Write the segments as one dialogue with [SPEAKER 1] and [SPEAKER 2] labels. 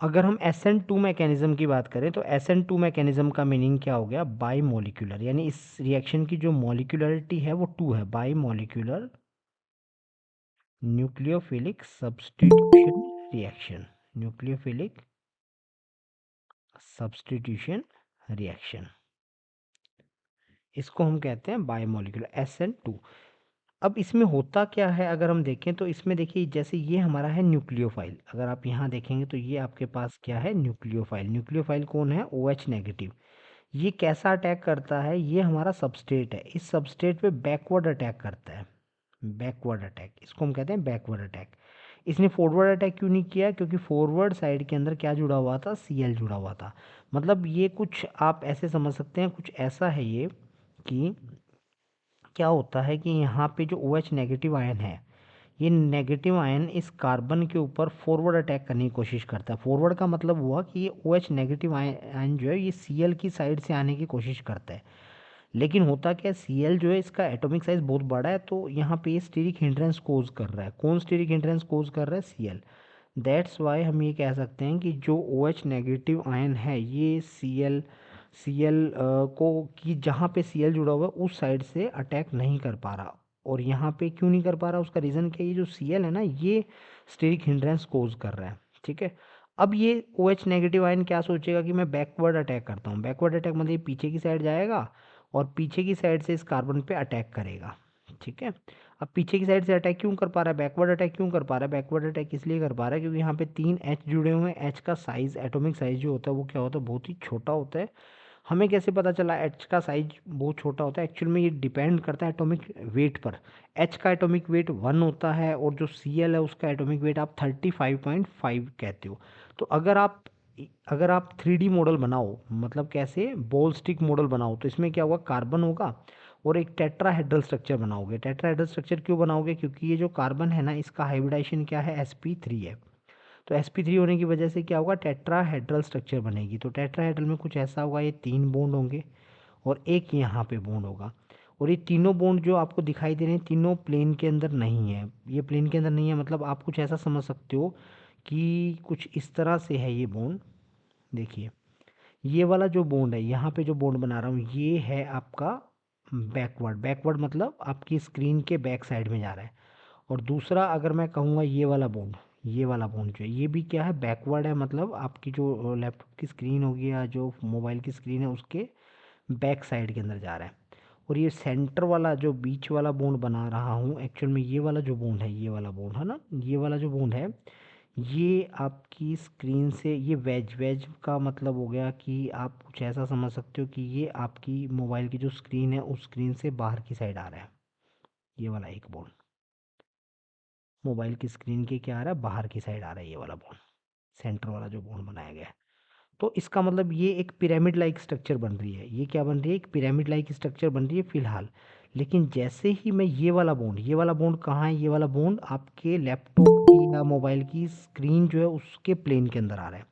[SPEAKER 1] अगर हम SN2 mechanism की बात करें तो SN2 मैकेनिज्म का मीनिंग क्या हो गया, बाई मॉलिक्यूलर, यानी इस रिएक्शन की जो मॉलिक्यूलरिटी है वो 2 है, by molecular nucleophilic substitution reaction, nucleophilic substitution reaction, इसको हम कहते हैं बाई मॉलिक्यूलर SN2। अब इसमें होता क्या है, अगर हम देखें तो इसमें देखिए जैसे ये हमारा है न्यूक्लियोफाइल, अगर आप यहाँ देखेंगे तो ये आपके पास क्या है, न्यूक्लियोफाइल। न्यूक्लियोफाइल कौन है, OH नेगेटिव। ये कैसा अटैक करता है, ये हमारा सबस्ट्रेट है, इस सबस्ट्रेट पे बैकवर्ड अटैक करता है, बैकवर्ड अटैक, इसको हम कहते हैं बैकवर्ड अटैक। इसने फॉरवर्ड अटैक क्यों नहीं किया, क्योंकि फॉरवर्ड साइड के अंदर क्या जुड़ा हुआ था, Cl जुड़ा हुआ था। मतलब ये कुछ आप ऐसे समझ सकते हैं, कुछ ऐसा है ये कि क्या होता है कि यहाँ पे जो OH नेगेटिव आयन है, ये नेगेटिव आयन इस कार्बन के ऊपर फॉरवर्ड अटैक करने की कोशिश करता है। फॉरवर्ड का मतलब हुआ कि ये OH नेगेटिव आयन जो है ये Cl की साइड से आने की कोशिश करता है। लेकिन होता क्या है, Cl जो है इसका एटॉमिक साइज बहुत बड़ा है, तो यहाँ पे ये स्टीरिक हिंड्रेंस कोज कर रहा है। कौन स्टीरिक हिंड्रेंस कोज कर रहा है, Cl। दैट्स वाई हम ये कह सकते हैं कि जो OH नेगेटिव आयन है ये Cl को कि जहाँ पे Cl जुड़ा हुआ है उस साइड से अटैक नहीं कर पा रहा। और यहाँ पे क्यों नहीं कर पा रहा, उसका रीज़न क्या है, ये जो Cl है ना ये स्टेरिक हिंड्रेंस कोज कर रहा है, ठीक है। अब ये OH नेगेटिव आयन क्या सोचेगा कि मैं बैकवर्ड अटैक करता हूँ, बैकवर्ड अटैक मतलब ये पीछे की साइड जाएगा और पीछे की साइड से इस कार्बन पे अटैक करेगा, ठीक है। अब पीछे की साइड से अटैक क्यों कर पा रहा है, बैकवर्ड अटैक क्यों कर पा रहा है, बैकवर्ड अटैक इसलिए कर पा रहा है क्योंकि यहाँ पे 3 H जुड़े हुए हैं। H का साइज, एटॉमिक साइज जो होता है वो क्या होता है, बहुत ही छोटा होता है। हमें कैसे पता चला H का साइज बहुत छोटा होता है, एक्चुअल में ये डिपेंड करता है एटॉमिक वेट पर। H का एटॉमिक वेट 1 होता है और जो Cl है उसका एटॉमिक वेट आप 35.5 कहते हो। तो अगर आप 3D मॉडल बनाओ, मतलब कैसे, बॉल स्टिक मॉडल बनाओ, तो इसमें क्या होगा, कार्बन होगा और एक टेट्राहेड्रल स्ट्रक्चर बनाओगे। टेट्राहेड्रल स्ट्रक्चर क्यों बनाओगे, क्योंकि ये जो कार्बन है ना इसका हाइब्रिडाइजेशन क्या है, sp3 है। तो sp3 होने की वजह से क्या होगा, टेट्राहेड्रल स्ट्रक्चर बनेगी। तो टेट्राहेड्रल में कुछ ऐसा होगा, ये 3 बॉन्ड होंगे और एक यहाँ पे बॉन्ड होगा। और ये तीनों बॉन्ड जो आपको दिखाई दे रहे हैं तीनों प्लेन के अंदर नहीं है, ये प्लेन के अंदर नहीं है, मतलब आप कुछ ऐसा समझ सकते हो कि कुछ इस तरह से है ये बॉन्ड। देखिए ये वाला जो बॉन्ड है, यहाँ पे जो बॉन्ड बना रहा हूँ ये है आपका बैकवर्ड, बैकवर्ड मतलब आपकी स्क्रीन के बैक साइड में जा रहा है। और दूसरा अगर मैं कहूँगा ये वाला बॉन्ड, ये वाला बॉन्ड जो है ये भी क्या है, बैकवर्ड है, मतलब आपकी जो लैपटॉप की स्क्रीन होगी या जो मोबाइल की स्क्रीन है उसके बैक साइड के अंदर जा रहा है। और ये सेंटर वाला जो बीच वाला बॉन्ड बना रहा हूँ, एक्चुअल में ये वाला जो बॉन्ड है, ये वाला बॉन्ड है ना, ये वाला जो बॉन्ड है ये आपकी स्क्रीन से, ये वेज, वेज का मतलब हो गया कि आप कुछ ऐसा समझ सकते हो कि ये आपकी मोबाइल की जो स्क्रीन है उस स्क्रीन से बाहर की साइड आ रहा है। ये वाला एक बॉन्ड मोबाइल की स्क्रीन के क्या आ रहा है, बाहर की साइड आ रहा है, ये वाला बॉन्ड, सेंटर वाला जो बॉन्ड बनाया गया है। तो इसका मतलब ये एक पिरामिड लाइक स्ट्रक्चर बन रही है, ये क्या बन रही है, एक पिरामिड लाइक स्ट्रक्चर बन रही है फिलहाल। लेकिन जैसे ही मैं ये वाला बॉन्ड, ये वाला बॉन्ड कहाँ है, ये वाला बॉन्ड आपके लैपटॉप की या मोबाइल की स्क्रीन जो है उसके प्लेन के अंदर आ रहा है।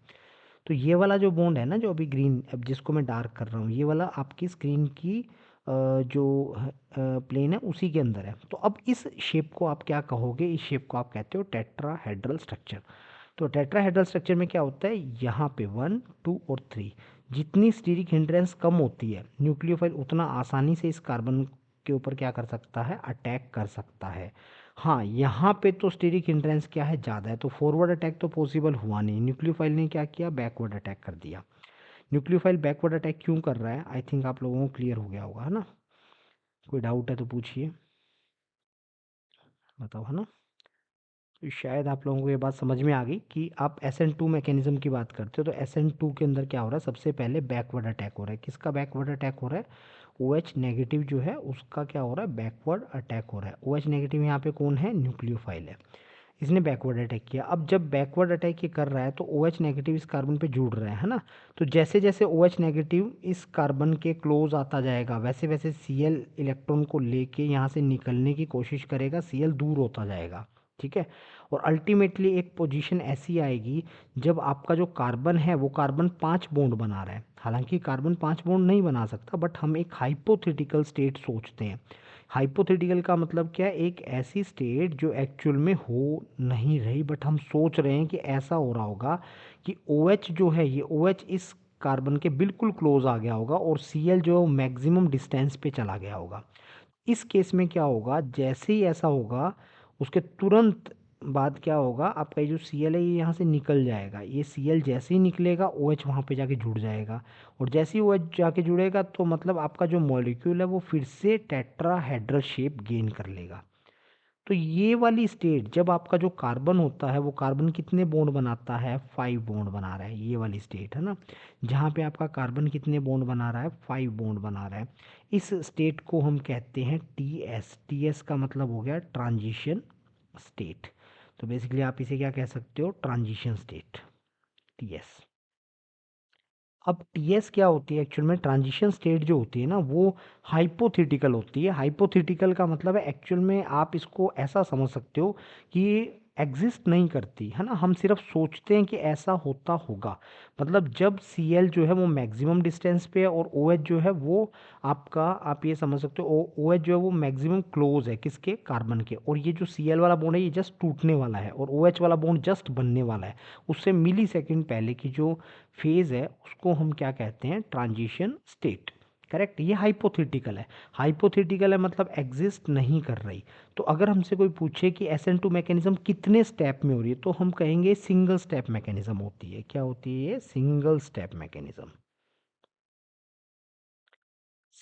[SPEAKER 1] तो ये वाला जो बॉन्ड है ना, जो अभी ग्रीन, अब जिसको मैं डार्क कर रहा हूँ, ये वाला आपकी स्क्रीन की जो प्लेन है उसी के अंदर है। तो अब इस शेप को आप क्या कहोगे, इस शेप को आप कहते हो टेट्राहेड्रल स्ट्रक्चर। तो टेट्राहेड्रल स्ट्रक्चर में क्या होता है, यहाँ पे 1 2 और 3, जितनी स्टीरिक हिंड्रेंस कम होती है न्यूक्लियोफाइल उतना आसानी से इस कार्बन के ऊपर क्या कर सकता है, अटैक कर सकता है। हाँ यहाँ पे तो स्टीरिक हिंड्रेंस क्या है, ज़्यादा है, तो फॉरवर्ड अटैक तो पॉसिबल हुआ नहीं, न्यूक्लियोफाइल ने क्या किया, बैकवर्ड अटैक कर दिया। न्यूक्लियोफाइल बैकवर्ड अटैक क्यों कर रहा है, आई थिंक आप लोगों को क्लियर हो गया होगा, है ना। कोई डाउट है तो पूछिए, बताओ, है ना। तो शायद आप लोगों को ये बात समझ में आ गई कि आप SN2 मैकेनिज्म की बात करते हो, तो SN2 के अंदर क्या हो रहा है, सबसे पहले बैकवर्ड अटैक हो रहा है। किसका बैकवर्ड अटैक हो रहा है, OH नेगेटिव जो है उसका क्या हो रहा है, बैकवर्ड अटैक हो रहा है। OH नेगेटिव यहाँ पे कौन है, न्यूक्लियोफाइल है, इसने बैकवर्ड अटैक किया। अब जब बैकवर्ड अटैक ये कर रहा है तो OH नेगेटिव इस कार्बन पे जुड़ रहा है ना। तो जैसे जैसे OH नेगेटिव इस कार्बन के क्लोज आता जाएगा वैसे वैसे Cl इलेक्ट्रॉन को लेके यहाँ से निकलने की कोशिश करेगा, Cl दूर होता जाएगा, ठीक है। और अल्टीमेटली एक पोजीशन ऐसी आएगी जब आपका जो कार्बन है वो कार्बन 5 बॉन्ड बना रहा है। हालांकि कार्बन 5 बॉन्ड नहीं बना सकता, बट हम एक हाइपोथेटिकल स्टेट सोचते हैं हाइपोथेटिकल का मतलब क्या है, एक ऐसी स्टेट जो एक्चुअल में हो नहीं रही बट हम सोच रहे हैं कि ऐसा हो रहा होगा कि OH जो है, ये OH इस कार्बन के बिल्कुल क्लोज आ गया होगा और Cl जो मैक्सिमम डिस्टेंस पे चला गया होगा। इस केस में क्या होगा, जैसे ही ऐसा होगा उसके तुरंत बाद क्या होगा, आपका ये जो Cl है ये यहाँ से निकल जाएगा। ये Cl जैसे ही निकलेगा OH वहाँ पे जाके जुड़ जाएगा, और जैसे ही OH जाके जुड़ेगा तो मतलब आपका जो मॉलिक्यूल है वो फिर से टेट्राहेड्रल शेप गेन कर लेगा। तो ये वाली स्टेट जब आपका जो कार्बन होता है वो कार्बन कितने बॉन्ड बनाता है, 5 बॉन्ड बना रहा है, ये वाली स्टेट है ना, जहाँ पे आपका कार्बन कितने बॉन्ड बना रहा है, 5 बॉन्ड बना रहा है। इस स्टेट को हम कहते हैं TS। TS का मतलब हो गया ट्रांजिशन स्टेट। तो बेसिकली आप इसे क्या कह सकते हो, ट्रांजिशन स्टेट, TS। अब टीएस क्या होती है एक्चुअल में, ट्रांजिशन स्टेट जो होती है ना वो हाइपोथेटिकल होती है। हाइपोथेटिकल का मतलब है एक्चुअल में आप इसको ऐसा समझ सकते हो कि एग्जिस्ट नहीं करती है ना, हम सिर्फ सोचते हैं कि ऐसा होता होगा। मतलब जब Cl जो है वो मैक्सिमम डिस्टेंस पे है और OH जो है वो आपका, आप ये समझ सकते हो OH जो है वो मैक्सिमम क्लोज है किसके, कार्बन के, और ये जो Cl वाला बॉन्ड है ये जस्ट टूटने वाला है और OH वाला बॉन्ड जस्ट बनने वाला है। उससे मिली सेकेंड पहले की जो फेज है उसको हम क्या कहते हैं, ट्रांजिशन स्टेट। करेक्ट, ये हाइपोथेटिकल है। हाइपोथेटिकल है मतलब एग्जिस्ट नहीं कर रही। तो अगर हमसे कोई पूछे कि SN2 मैकेनिज्म कितने स्टेप में हो रही है तो हम कहेंगे सिंगल स्टेप मैकेनिज्म होती है। क्या होती है ये, single step mechanism.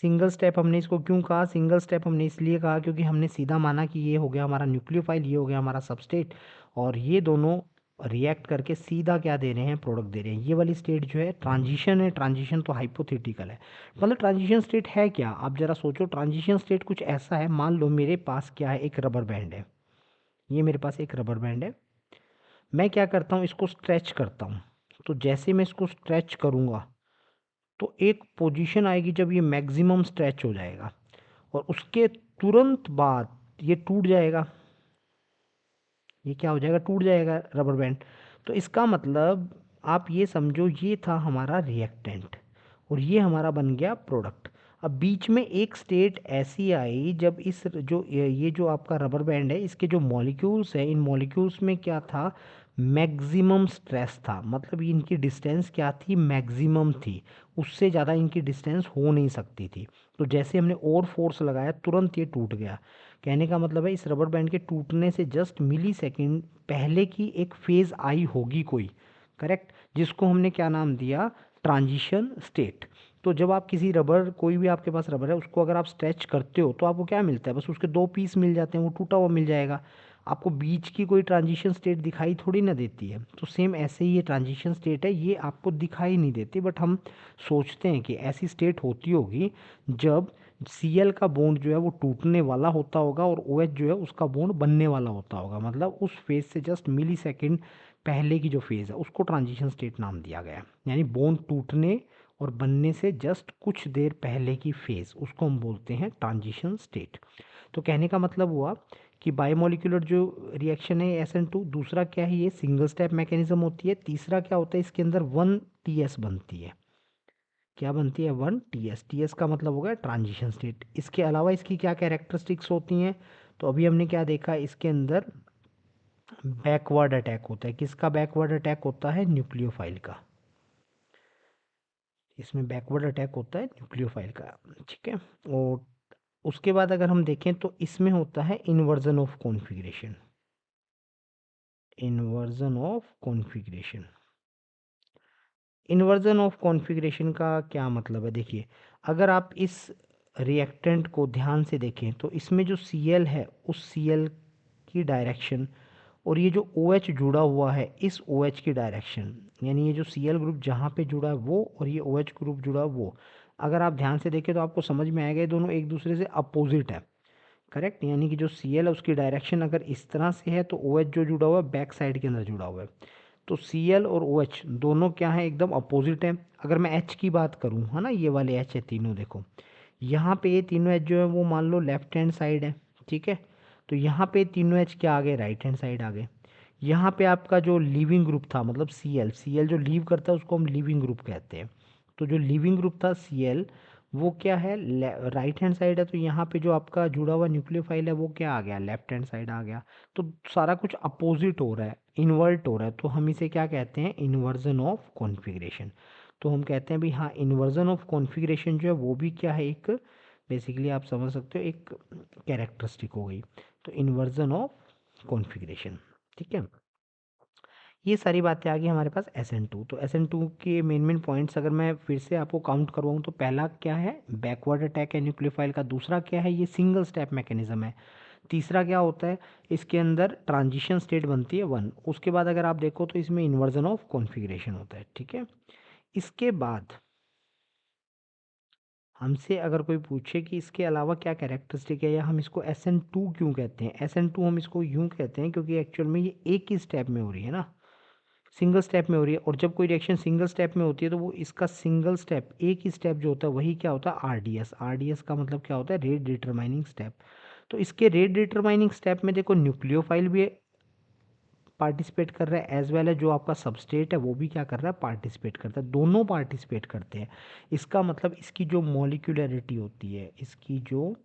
[SPEAKER 1] Single step हमने इसको क्यों कहा, सिंगल स्टेप हमने इसलिए कहा क्योंकि हमने सीधा माना कि ये हो गया हमारा न्यूक्लियोफाइल, ये हो गया हमारा सबस्टेट, और ये दोनों रिएक्ट करके सीधा क्या दे रहे हैं, प्रोडक्ट दे रहे हैं। ये वाली स्टेट जो है ट्रांजिशन है, ट्रांजिशन तो हाइपोथेटिकल है। मतलब ट्रांजिशन स्टेट है क्या, आप जरा सोचो। ट्रांजिशन स्टेट कुछ ऐसा है, मान लो मेरे पास क्या है, एक रबर बैंड है, ये मेरे पास एक रबर बैंड है। मैं क्या करता हूँ, इसको स्ट्रेच करता हूँ। तो जैसे मैं इसको स्ट्रेच करूँगा तो एक पोजीशन आएगी जब ये मैक्सिमम स्ट्रेच हो जाएगा और उसके तुरंत बाद ये टूट जाएगा। ये क्या हो जाएगा, टूट जाएगा रबर बैंड। तो इसका मतलब आप ये समझो ये था हमारा रिएक्टेंट और ये हमारा बन गया प्रोडक्ट। अब बीच में एक स्टेट ऐसी आई जब इस जो ये जो आपका रबर बैंड है इसके जो मॉलिक्यूल्स है, इन मॉलिक्यूल्स में क्या था, मैक्सिमम स्ट्रेस था। मतलब इनकी डिस्टेंस क्या थी, मैक्सिमम थी, उससे ज़्यादा इनकी डिस्टेंस हो नहीं सकती थी। तो जैसे हमने और फोर्स लगाया तुरंत ये टूट गया। कहने का मतलब है इस रबर बैंड के टूटने से जस्ट मिली सेकेंड पहले की एक फेज आई होगी कोई, करेक्ट, जिसको हमने क्या नाम दिया, ट्रांजिशन स्टेट। तो जब आप किसी रबर, कोई भी आपके पास रबर है उसको अगर आप स्ट्रेच करते हो तो आपको क्या मिलता है, बस उसके दो पीस मिल जाते हैं, वो टूटा हुआ मिल जाएगा। आपको बीच की कोई ट्रांजिशन स्टेट दिखाई थोड़ी ना देती है। तो सेम ऐसे ही ये ट्रांजिशन स्टेट है, ये आपको दिखाई नहीं देती बट हम सोचते हैं कि ऐसी स्टेट होती होगी जब Cl का बॉन्ड जो है वो टूटने वाला होता होगा और OH जो है उसका बॉन्ड बनने वाला होता होगा। मतलब उस फेज से जस्ट मिली सेकेंड पहले की जो फेज है उसको ट्रांजिशन स्टेट नाम दिया गया है। यानी बॉन्ड टूटने और बनने से जस्ट कुछ देर पहले की फेज, उसको हम बोलते हैं ट्रांजिशन स्टेट। तो कहने का मतलब हुआ कि बायोमोलिकुलर जो रिएक्शन है SN2, दूसरा क्या है, ये सिंगल स्टेप मैकेनिज्म होती है। तीसरा क्या होता है, इसके अंदर 1TS बनती है। क्या बनती है, 1TS। TS का मतलब हो गया ट्रांजिशन स्टेट। इसके अलावा इसकी क्या कैरेक्टरिस्टिक्स होती हैं, तो अभी हमने क्या देखा, इसके अंदर बैकवर्ड अटैक होता है। किसका बैकवर्ड अटैक होता है, न्यूक्लियोफाइल का। इसमें बैकवर्ड अटैक होता है न्यूक्लियोफाइल का, ठीक है। और उसके बाद अगर हम देखें तो इसमें होता है inversion of configuration. Inversion of configuration, inversion of configuration का क्या मतलब है, देखिए अगर आप इस रिएक्टेंट को ध्यान से देखें तो इसमें जो Cl है उस Cl की डायरेक्शन और ये जो OH जुड़ा हुआ है इस OH की डायरेक्शन, यानी ये जो Cl ग्रुप जहाँ पे जुड़ा है वो और ये OH ग्रुप जुड़ा है वो, अगर आप ध्यान से देखें तो आपको समझ में आएगा ये दोनों एक दूसरे से अपोजिट है। करेक्ट, यानी कि जो Cl है उसकी डायरेक्शन अगर इस तरह से है तो OH जो जुड़ा हुआ है बैक साइड के अंदर जुड़ा हुआ है। तो Cl और OH दोनों क्या है, एकदम अपोजिट है। अगर मैं H की बात करूँ, है ना, ये वाले H है तीनों, देखो यहाँ पे ये तीनों H जो है वो मान लो लेफ्ट हैंड साइड है, ठीक है। तो यहाँ पे तीनों H क्या आ गए, राइट हैंड साइड आ गए। यहाँ पे आपका जो लीविंग ग्रुप था, मतलब Cl जो लीव करता है उसको हम लीविंग ग्रुप कहते हैं। तो जो लीविंग ग्रुप था Cl वो क्या है, राइट हैंड साइड है, तो यहाँ पे जो आपका जुड़ा हुआ न्यूक्लियोफाइल है वो क्या आ गया, लेफ्ट हैंड साइड आ गया। तो सारा कुछ अपोजिट हो रहा है, इन्वर्ट हो रहा है, तो हम इसे क्या कहते हैं, इन्वर्जन ऑफ कॉन्फ़िगरेशन। तो हम कहते हैं भी हाँ, इन्वर्जन ऑफ कॉन्फ़िगरेशन जो है वो भी क्या है, एक बेसिकली आप समझ सकते हो एक कैरेक्टरिस्टिक हो गई। तो इन्वर्जन ऑफ कॉन्फ़िगरेशन, ठीक है। ये सारी बातें आ गई हमारे पास SN2। तो SN2 के मेन मेन पॉइंट्स अगर मैं फिर से आपको काउंट करवाऊँ तो पहला क्या है, बैकवर्ड अटैक है न्यूक्लियोफाइल का। दूसरा क्या है, ये सिंगल स्टेप मैकेनिज्म है। तीसरा क्या होता है, इसके अंदर ट्रांजिशन स्टेट बनती है 1। उसके बाद अगर आप देखो तो इसमें इन्वर्जन ऑफ कॉन्फ़िगरेशन होता है, ठीक है। इसके बाद हमसे अगर कोई पूछे कि इसके अलावा क्या कैरेक्टरिस्टिक है, या हम इसको SN2 क्यों कहते हैं, SN2 हम इसको यूं कहते हैं क्योंकि एक्चुअल में ये एक ही स्टेप में हो रही है ना, सिंगल स्टेप में हो रही है। और जब कोई रिएक्शन सिंगल स्टेप में होती है तो वो इसका सिंगल स्टेप, एक ही स्टेप जो होता है वही क्या होता है, RDS। RDS का मतलब क्या होता है, रेट डिटरमाइनिंग स्टेप। तो इसके रेट डिटरमाइनिंग स्टेप में देखो न्यूक्लियोफाइल भी पार्टिसिपेट कर रहा है, एज वेल है जो आपका सबस्टेट है वो भी क्या कर रहा है, पार्टिसिपेट करता है, दोनों पार्टिसिपेट करते हैं। इसका मतलब इसकी जो मॉलिक्यूलरिटी होती है, इसकी जो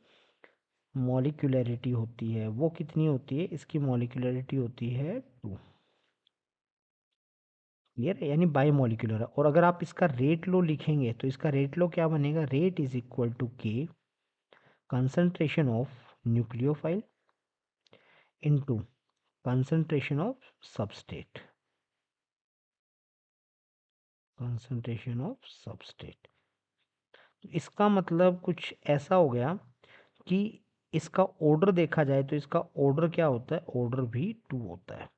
[SPEAKER 1] मॉलिक्यूलरिटी होती है वो कितनी होती है, इसकी मॉलिक्यूलरिटी होती है 2। क्लियर है, यानी बाई मॉलिक्यूलर है। और अगर आप इसका रेट लो लिखेंगे तो इसका रेट लो क्या बनेगा, रेट इज इक्वल टू के concentration of nucleophile into concentration of substrate, concentration of substrate. इसका मतलब कुछ ऐसा हो गया कि इसका ऑर्डर देखा जाए तो इसका ऑर्डर क्या होता है, ऑर्डर भी 2 होता है।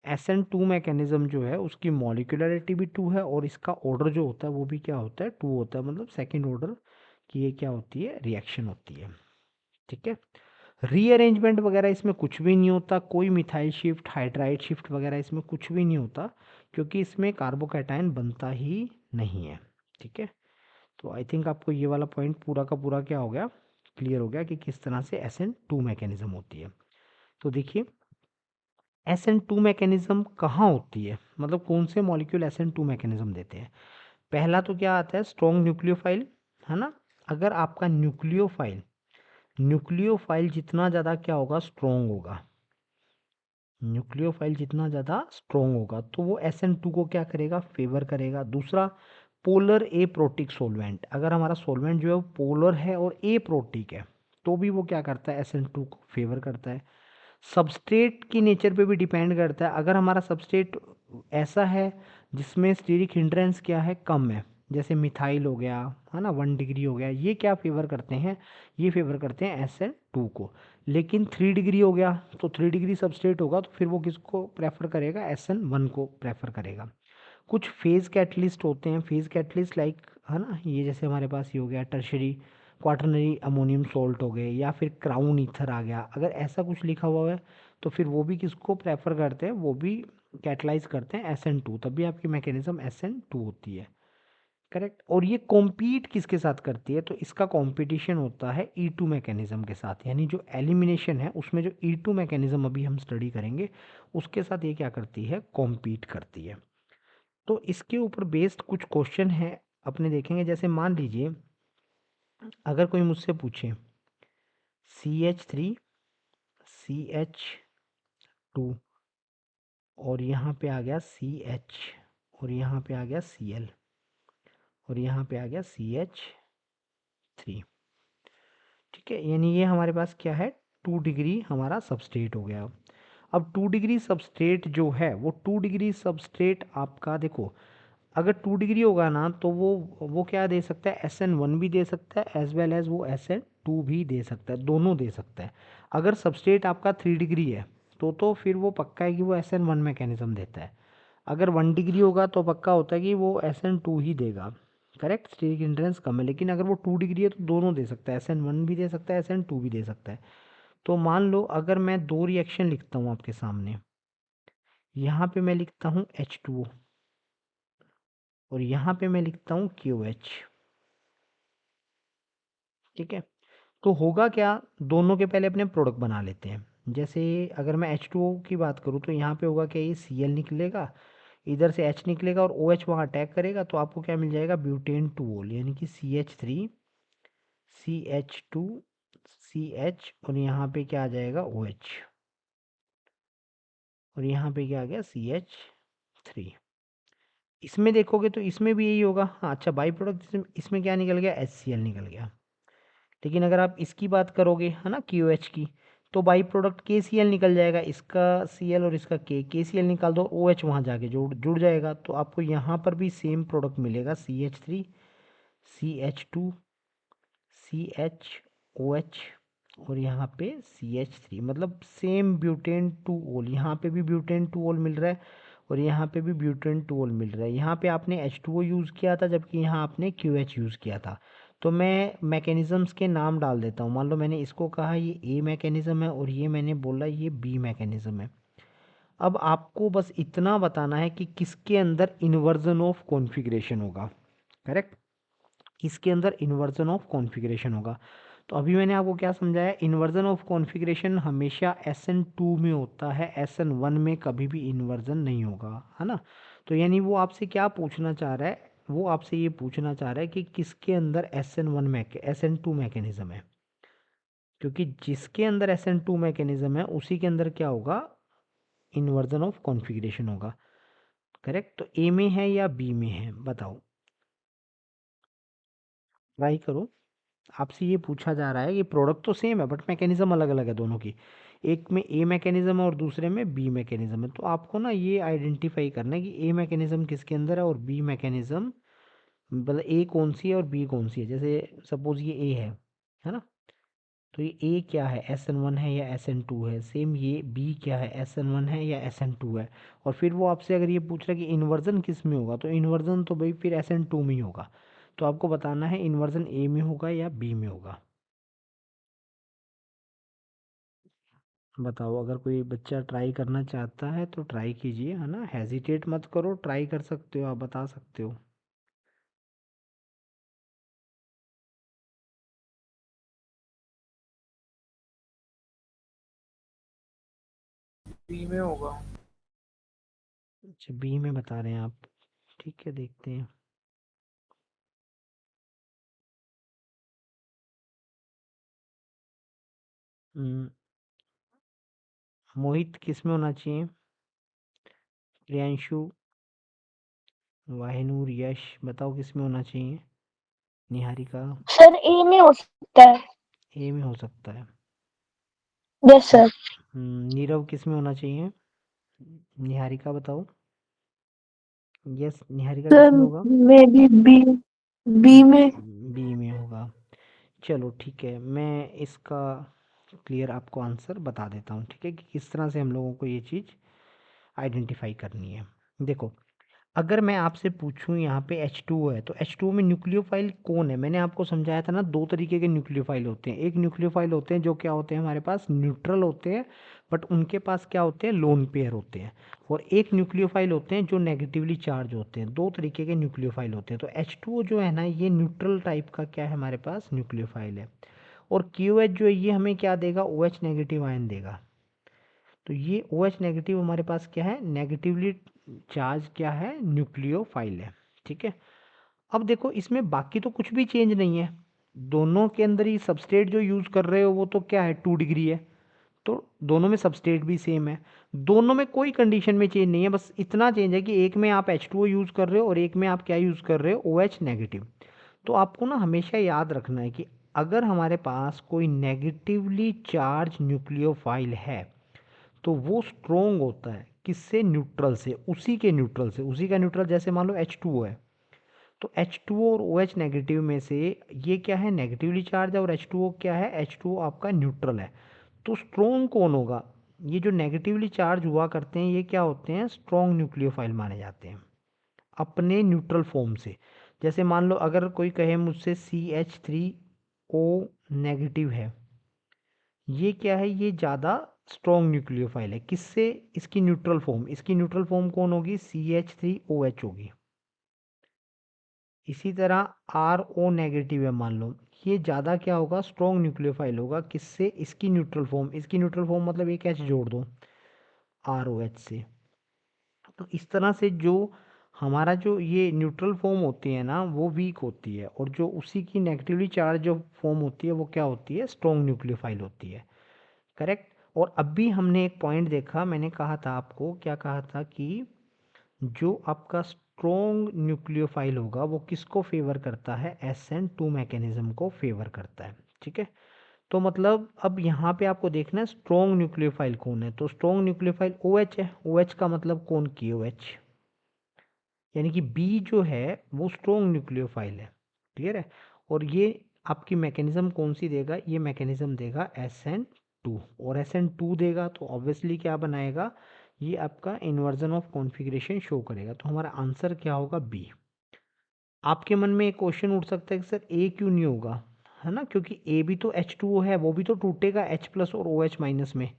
[SPEAKER 1] SN2 मैकेनिज्म जो है उसकी मॉलिक्यूलरिटी भी 2 है, और इसका ऑर्डर जो होता है वो भी क्या होता है, 2 होता है। मतलब सेकेंड ऑर्डर की ये क्या होती है, रिएक्शन होती है, ठीक है। रीअरेंजमेंट वगैरह इसमें कुछ भी नहीं होता, कोई मिथाइल शिफ्ट, हाइड्राइड शिफ्ट वगैरह इसमें कुछ भी नहीं होता, क्योंकि इसमें कार्बोकैटायन बनता ही नहीं है, ठीक है। तो आई थिंक आपको ये वाला पॉइंट पूरा का पूरा क्या हो गया, क्लियर हो गया कि किस तरह से SN2 मैकेनिज्म होती है। तो देखिए SN2 मैकेनिज्म कहाँ होती है, मतलब कौन से मॉलिक्यूल SN2 मैकेनिज्म देते हैं। पहला तो क्या आता है, स्ट्रॉन्ग न्यूक्लियोफाइल, है ना। अगर आपका न्यूक्लियोफाइल, न्यूक्लियोफाइल जितना ज़्यादा क्या होगा, स्ट्रॉन्ग होगा, न्यूक्लियोफाइल जितना ज़्यादा स्ट्रॉन्ग होगा तो वो SN2 को क्या करेगा, फेवर करेगा। दूसरा, पोलर ए प्रोटिक सोलवेंट, अगर हमारा सोलवेंट जो है वो पोलर है और ए प्रोटिक है तो भी वो क्या करता है, SN2 को फेवर करता है। सबस्ट्रेट की नेचर पे भी डिपेंड करता है, अगर हमारा सबस्ट्रेट ऐसा है जिसमें स्टीरिक हिंड्रेंस क्या है, कम है, जैसे मिथाइल हो गया, है ना, 1 डिग्री हो गया, ये क्या फेवर करते हैं, ये फेवर करते हैं SN2 को। लेकिन 3 डिग्री हो गया, तो 3 डिग्री सबस्ट्रेट होगा तो फिर वो किसको प्रेफर करेगा, SN1 को प्रेफर करेगा। कुछ फेज कैटलिस्ट होते हैं, फेज कैटलिस्ट लाइक, है ना, ये जैसे हमारे पास ये हो गया टर्शरी क्वाटरनरी अमोनियम सॉल्ट हो गए, या फिर क्राउन ईथर आ गया, अगर ऐसा कुछ लिखा हुआ है तो फिर वो भी किसको प्रेफर करते हैं, वो भी कैटलाइज करते हैं SN2, तभी आपकी मैकेनिज्म SN2 होती है, करेक्ट। और ये कॉम्पीट किसके साथ करती है, तो इसका कॉम्पिटिशन होता है E2 मैकेनिज्म के साथ, यानी जो एलिमिनेशन है उसमें जो E2 मैकेनिज्म अभी हम स्टडी करेंगे उसके साथ ये क्या करती है, कॉम्पीट करती है। तो इसके ऊपर बेस्ड कुछ क्वेश्चन है अपने देखेंगे। जैसे मान लीजिए अगर कोई मुझसे पूछे CH3 CH2 और यहाँ पे आ गया CH, और यहाँ पे आ गया Cl, और यहाँ पे आ गया CH3, ठीक है, यानी ये हमारे पास क्या है, 2 डिग्री हमारा सबस्ट्रेट हो गया। अब 2 डिग्री सबस्ट्रेट जो है वो 2 डिग्री सबस्ट्रेट आपका देखो, अगर 2 डिग्री होगा ना तो वो क्या दे सकता है, SN1 भी दे सकता है एज वेल एज वो SN2 भी दे सकता है, दोनों दे सकता है। अगर सबस्ट्रेट आपका 3 डिग्री है तो फिर वो पक्का है कि वो SN1 मैकेनिज्म देता है। अगर 1 डिग्री होगा तो पक्का होता है कि वो SN2 ही देगा, करेक्ट, स्टेरिक हिंड्रेंस कम है। लेकिन अगर वो 2 डिग्री है तो दोनों दे सकता है, SN1 भी दे सकता है, SN2 भी दे सकता है। तो मान लो अगर मैं दो रिएक्शन लिखता हूँ आपके सामने, यहाँ पे मैं लिखता हूँ H2O और यहाँ पे मैं लिखता हूँ KOH, ठीक है। तो होगा क्या, दोनों के पहले अपने प्रोडक्ट बना लेते हैं। जैसे अगर मैं H2O की बात करूँ तो यहाँ पे होगा क्या, ये Cl निकलेगा, इधर से H निकलेगा और OH वहाँ अटैक करेगा, तो आपको क्या मिल जाएगा, ब्यूटेन 2 यानी कि CH3 CH2 CH, और यहाँ पे क्या आ जाएगा OH, और यहाँ पे क्या आ गया CH3। इसमें देखोगे तो इसमें भी यही होगा। हाँ अच्छा, बाई प्रोडक्ट इसमें क्या निकल गया, HCl निकल गया। लेकिन अगर आप इसकी बात करोगे है ना QH की, तो बाई प्रोडक्ट KCl निकल जाएगा, इसका Cl और इसका KCl निकाल दो, OH वहाँ जाके जुड़ जाएगा, तो आपको यहाँ पर भी सेम प्रोडक्ट मिलेगा, CH3 CH2 CHOH, और यहाँ पे CH3, मतलब सेम ब्यूटेन 2 ओल, यहाँ पे भी ब्यूटेन 2 ओल मिल रहा है और यहाँ पे भी ब्यूटेन 2 ओल मिल रहा है। यहाँ पे आपने H2O यूज़ किया था, जबकि यहाँ आपने QH यूज़ किया था। तो मैं मैकेनिज़म्स के नाम डाल देता हूँ। मान लो मैंने इसको कहा ये A मैकेनिज़्म है और ये मैंने बोला ये B मैकेनिज़्म है। अब आपको बस इतना बताना है कि किसके अंदर इन्वर्जन ऑफ कॉन्फ़िगरेशन होगा। करेक्ट, किसके अंदर इन्वर्जन ऑफ कॉन्फ़िगरेशन होगा। तो अभी मैंने आपको क्या समझाया, इन्वर्जन ऑफ कॉन्फ़िगरेशन हमेशा SN2 में होता है, SN1 में कभी भी इन्वर्जन नहीं होगा, है ना। तो यानी वो आपसे क्या पूछना चाह रहा है, वो आपसे ये पूछना चाह रहा है कि किसके अंदर SN2 मैकेनिज्म है, क्योंकि जिसके अंदर SN2 मैकेनिज्म है उसी के अंदर क्या होगा, इन्वर्जन ऑफ कॉन्फ़िगरेशन होगा। करेक्ट, तो ए में है या बी में है, बताओ, ट्राई करो। आपसे ये पूछा जा रहा है कि प्रोडक्ट तो सेम है बट मैकेनिज्म अलग अलग है दोनों की, एक में ए मैकेनिज्म है और दूसरे में बी मैकेनिज्म है। तो आपको ना ये आइडेंटिफाई करना है कि ए मैकेनिज्म किसके अंदर है और बी मैकेनिज्म, मतलब ए कौन सी है और बी कौन सी है। जैसे सपोज ये ए है ना, तो ये ए क्या है, SN1 है या SN2 है। सेम ये बी क्या है, SN1 है या SN2 है। और फिर वो आपसे अगर ये पूछ रहा है कि इन्वर्जन किस में होगा, तो इन्वर्जन तो भाई फिर SN2 में ही होगा। तो आपको बताना है इन्वर्जन ए में होगा या बी में होगा। बताओ, अगर कोई बच्चा ट्राई करना चाहता है तो ट्राई कीजिए, है ना, हेजिटेट मत करो, ट्राई कर सकते हो, आप बता सकते हो।
[SPEAKER 2] बी में होगा।
[SPEAKER 1] अच्छा, बी में बता रहे हैं आप, ठीक है देखते हैं। हम्म, मोहित किस में होना चाहिए, प्रियांशु, वाहिनूर, यश, बताओ किस में होना चाहिए, निहारिका।
[SPEAKER 3] सर ए में हो सकता है।
[SPEAKER 1] ए में हो सकता है।
[SPEAKER 3] Yes sir.
[SPEAKER 1] नीरव किस में होना चाहिए, निहारिका बताओ। यस, निहारिका
[SPEAKER 3] सर
[SPEAKER 1] किस में होगा,
[SPEAKER 3] मे बी बी, बी में।
[SPEAKER 1] बी में होगा। चलो ठीक है, मैं इसका क्लियर आपको आंसर बता देता हूँ, ठीक है, कि किस तरह से हम लोगों को ये चीज़ आइडेंटिफाई करनी है। देखो, अगर मैं आपसे पूछूं यहाँ पे H2O है, तो H2O में न्यूक्लियोफाइल कौन है। मैंने आपको समझाया था ना, दो तरीके के न्यूक्लियोफाइल होते हैं। एक न्यूक्लियोफाइल होते हैं जो क्या होते हैं, हमारे पास न्यूट्रल होते हैं बट उनके पास क्या होते हैं, लोन पेयर होते हैं। और एक न्यूक्लियोफाइल होते हैं जो नेगेटिवली चार्ज होते हैं। दो तरीके के न्यूक्लियोफाइल होते हैं। तो H2O जो है ना, ये न्यूट्रल टाइप का क्या है, हमारे पास न्यूक्लियोफाइल है। और QH जो है ये हमें क्या देगा, OH नेगेटिव आयन देगा। तो ये OH नेगेटिव हमारे पास क्या है, नेगेटिवली चार्ज क्या है, न्यूक्लियोफाइल है, ठीक है। अब देखो, इसमें बाकी तो कुछ भी चेंज नहीं है, दोनों के अंदर ही सबस्ट्रेट जो यूज़ कर रहे हो वो तो क्या है, 2 डिग्री है। तो दोनों में सबस्ट्रेट भी सेम है, दोनों में कोई कंडीशन में चेंज नहीं है। बस इतना चेंज है कि एक में आप H2O यूज़ कर रहे हो और एक में आप क्या यूज़ कर रहे हो, OH नेगेटिव। तो आपको ना हमेशा याद रखना है कि अगर हमारे पास कोई नेगेटिवली चार्ज न्यूक्लियोफाइल है तो वो स्ट्रोंग होता है किससे, न्यूट्रल से, उसी के न्यूट्रल से, उसी का न्यूट्रल। जैसे मान लो H2O है, तो H2O और OH नेगेटिव में से ये क्या है, नेगेटिवली चार्ज है, और H2O क्या है, H2O आपका न्यूट्रल है। तो स्ट्रोंग कौन होगा, ये जो नेगेटिवली चार्ज हुआ करते हैं ये क्या होते हैं, स्ट्रोंग न्यूक्लियोफाइल माने जाते हैं अपने न्यूट्रल फॉर्म से। जैसे मान लो अगर कोई कहे मुझसे CH3O नेगेटिव है, ये क्या है, ये ज़्यादा स्ट्रॉन्ग न्यूक्लियोफाइल है किससे, इसकी न्यूट्रल फॉर्म, इसकी न्यूट्रल फॉर्म कौन होगी, CH3OH होगी। इसी तरह RO नेगेटिव है मान लो, ये ज़्यादा क्या होगा, स्ट्रॉन्ग न्यूक्लियोफाइल होगा किससे, इसकी न्यूट्रल फॉर्म, इसकी न्यूट्रल फॉर्म मतलब एक H जोड़ दो, ROH से। तो इस तरह से जो हमारा जो ये न्यूट्रल फॉर्म होती है ना वो वीक होती है, और जो उसी की नेगेटिवली चार्ज जो फॉर्म होती है वो क्या होती है, स्ट्रॉन्ग न्यूक्लियोफाइल होती है। करेक्ट। और अभी हमने एक पॉइंट देखा, मैंने कहा था आपको, क्या कहा था कि जो आपका स्ट्रॉन्ग न्यूक्लियोफाइल होगा वो किसको फेवर करता है, SN2 मैकेनिज्म को फेवर करता है। ठीक है। तो मतलब अब यहाँ पे आपको देखना है स्ट्रॉन्ग न्यूक्लियोफाइल कौन है, तो स्ट्रॉन्ग न्यूक्लियोफाइल OH है। OH का मतलब कौन, KOH, यानी कि B जो है वो स्ट्रॉन्ग न्यूक्लियोफाइल है। क्लियर है। और ये आपकी मैकेनिज्म कौन सी देगा, ये मैकेनिज्म देगा SN2, और SN2 देगा तो ऑब्वियसली क्या बनाएगा, ये आपका इन्वर्जन ऑफ कॉन्फ़िगरेशन शो करेगा। तो हमारा आंसर क्या होगा, बी। आपके मन में एक क्वेश्चन उठ सकता है कि सर ए क्यों नहीं होगा, है ना, क्योंकि ए भी तो H2O है, वो भी तो टूटेगा H प्लस और OH माइनस में,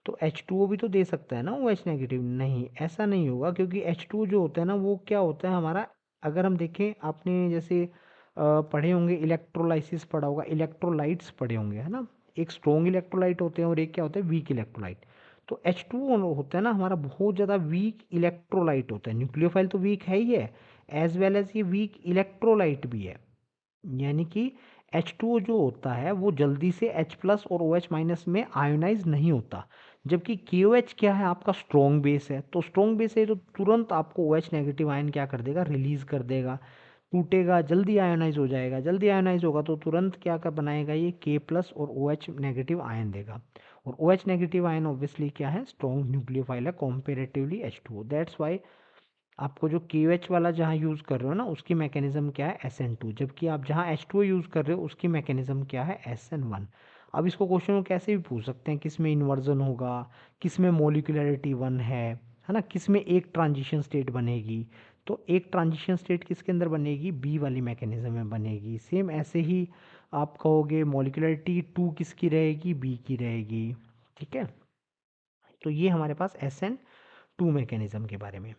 [SPEAKER 1] तो H2O भी तो दे सकता है ना OH नेगेटिव। नहीं, ऐसा नहीं होगा, क्योंकि H2O जो होता है ना वो क्या होता है हमारा, अगर हम देखें, आपने जैसे पढ़े होंगे इलेक्ट्रोलाइसिस पढ़ा होगा, इलेक्ट्रोलाइट्स पढ़े होंगे, है ना, एक स्ट्रॉन्ग इलेक्ट्रोलाइट होते हैं और एक क्या होता है, वीक इलेक्ट्रोलाइट। तो H2O होता है ना हमारा बहुत ज़्यादा वीक इलेक्ट्रोलाइट होता है, न्यूक्लियोफाइल तो वीक है ही है, एज वेल एज ये वीक इलेक्ट्रोलाइट भी है। यानी कि H2O जो होता है वो जल्दी से H प्लस और OH माइनस में आयोनाइज नहीं होता, जबकि KOH क्या है, आपका स्ट्रॉन्ग बेस है। तो स्ट्रॉन्ग बेस है तो तुरंत आपको OH नेगेटिव आयन क्या कर देगा, रिलीज कर देगा, टूटेगा, जल्दी आयोनाइज हो जाएगा। जल्दी आयोनाइज होगा तो तुरंत क्या कर बनाएगा, ये K प्लस और OH नेगेटिव आयन देगा, और OH नेगेटिव आयन ऑब्वियसली क्या है, स्ट्रॉन्ग न्यूक्लियोफाइल है कंपैरेटिवली H2O। दैट्स वाई आपको जो KOH वाला जहाँ यूज़ कर रहे हो ना उसकी मैकेनिज्म क्या है, SN2, जबकि आप जहाँ H2O यूज़ कर रहे हो उसकी मैकेनिज्म क्या है, SN1। अब इसको क्वेश्चन में कैसे भी पूछ सकते हैं, किस में इन्वर्जन होगा, किस में मोलिकुलरिटी 1 है ना, किस में एक ट्रांजिशन स्टेट बनेगी। तो एक ट्रांजिशन स्टेट किसके अंदर बनेगी, बी वाली मैकेनिज्म में बनेगी। सेम ऐसे ही आप कहोगे मोलिकुलरिटी 2 किसकी रहेगी, बी की रहेगी। ठीक है। तो ये हमारे पास SN2 मैकेनिज्म के बारे में।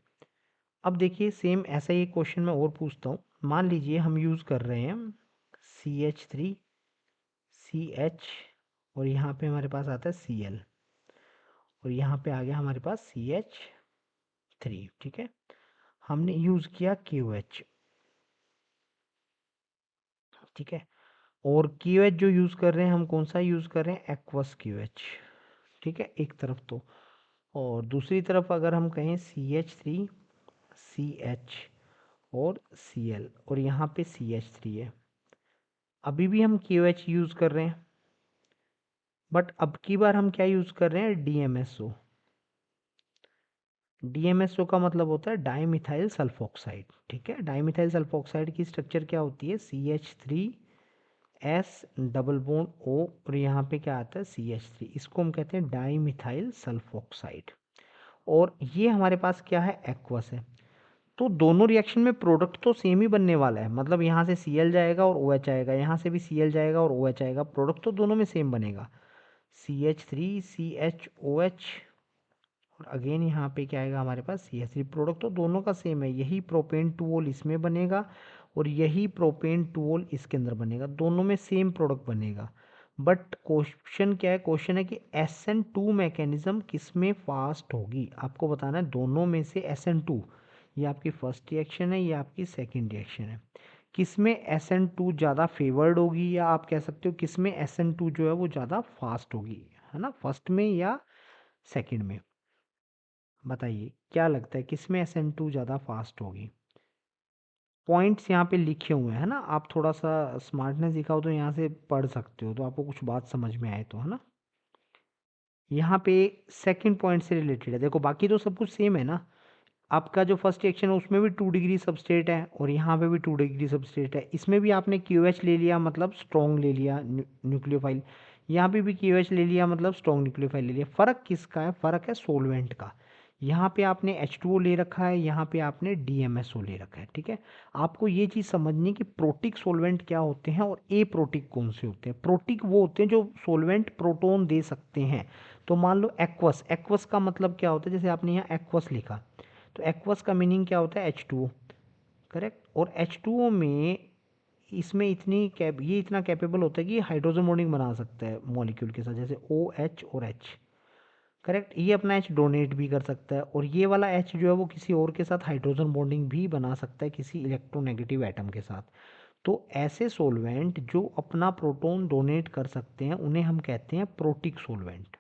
[SPEAKER 1] अब देखिए सेम ऐसा ही क्वेश्चन मैं और पूछता हूँ। मान लीजिए हम यूज़ कर रहे हैं CH3CH, और यहाँ पे हमारे पास आता है Cl, और यहाँ पे आ गया हमारे पास CH3। ठीक है। हमने यूज़ किया KOH। ठीक है। और KOH जो यूज़ कर रहे हैं हम, कौन सा यूज़ कर रहे हैं, एक्वस KOH। ठीक है, एक तरफ तो, और दूसरी तरफ अगर हम कहें CH3CH और Cl, और यहाँ पे CH3 है। अभी भी हम KOH यूज़ कर रहे हैं, बट अब की बार हम क्या यूज़ कर रहे हैं, DMSO। DMSO का मतलब होता है डाई मिथाइल सल्फोक्साइड। ठीक है। डाई मिथाइल सल्फोक्साइड की स्ट्रक्चर क्या होती है, CH3S डबल बॉन्ड O, और यहाँ पे क्या आता है CH3, इसको हम कहते हैं डाई मिथाइल सल्फोक्साइड। और ये हमारे पास क्या है, एक्वस है। तो दोनों रिएक्शन में प्रोडक्ट तो सेम ही बनने वाला है, मतलब यहाँ से Cl जाएगा और OH आएगा, यहाँ से भी Cl जाएगा और OH आएगा, प्रोडक्ट तो दोनों में सेम बनेगा, CH3CHOH, और अगेन यहाँ पे क्या आएगा हमारे पास CH3। प्रोडक्ट तो दोनों का सेम है, यही प्रोपेन टूओल इसमें बनेगा और यही प्रोपेन टूओल इसके अंदर बनेगा, दोनों में सेम प्रोडक्ट बनेगा। बट क्वेश्चन क्या है, क्वेश्चन है कि SN2 मैकेनिज्म किस में फास्ट होगी, आपको बताना है दोनों में से SN2, ये आपकी फर्स्ट रिएक्शन है, ये आपकी सेकेंड रिएक्शन है, किस में SN2 ज़्यादा फेवर्ड होगी, या आप कह सकते हो किस में SN2 जो है वो ज़्यादा फास्ट होगी, है ना, फर्स्ट में या सेकेंड में। बताइए क्या लगता है किस में SN2 ज़्यादा फास्ट होगी। पॉइंट्स यहाँ पे लिखे हुए हैं ना, आप थोड़ा सा स्मार्टनेस दिखाओ तो यहाँ से पढ़ सकते हो, तो आपको कुछ बात समझ में आए तो, है ना। यहाँ पे सेकंड पॉइंट से रिलेटेड है, देखो बाकी तो सब कुछ सेम है ना। आपका जो फर्स्ट रिएक्शन है उसमें भी 2 डिग्री सबस्टेट है, और यहाँ पे भी 2 डिग्री सबस्टेट है, इसमें भी आपने KOH ले लिया मतलब स्ट्रॉन्ग ले लिया न्यूक्लियोफाइल, यहाँ पे भी KOH ले लिया मतलब स्ट्रॉन्ग न्यूक्लियोफाइल ले लिया। फ़र्क किसका है, फ़र्क है सोलवेंट का। यहाँ पे आपने H2O ले रखा है, यहाँ पे आपने DMSO ले रखा है। ठीक है। आपको ये चीज़ समझनी कि प्रोटिक सोलवेंट क्या होते हैं और ए प्रोटिक कौन से होते हैं। प्रोटिक वो होते हैं जो सोलवेंट प्रोटोन दे सकते हैं। तो मान लो एक्वस, एक्वस का मतलब क्या होता है, जैसे आपने यहाँ एक्वस लिखा, तो एक्वस का मीनिंग क्या होता है, H2O। करेक्ट। और H2O में इसमें ये इतना कैपेबल होता है कि हाइड्रोजन बॉन्डिंग बना सकता है मॉलिक्यूल के साथ, जैसे OH और H। करेक्ट, ये अपना एच डोनेट भी कर सकता है, और ये वाला एच जो है वो किसी और के साथ हाइड्रोजन बॉन्डिंग भी बना सकता है किसी इलेक्ट्रोनेगेटिव एटम के साथ। तो ऐसे सोलवेंट जो अपना प्रोटॉन डोनेट कर सकते हैं उन्हें हम कहते हैं प्रोटिक सोलवेंट।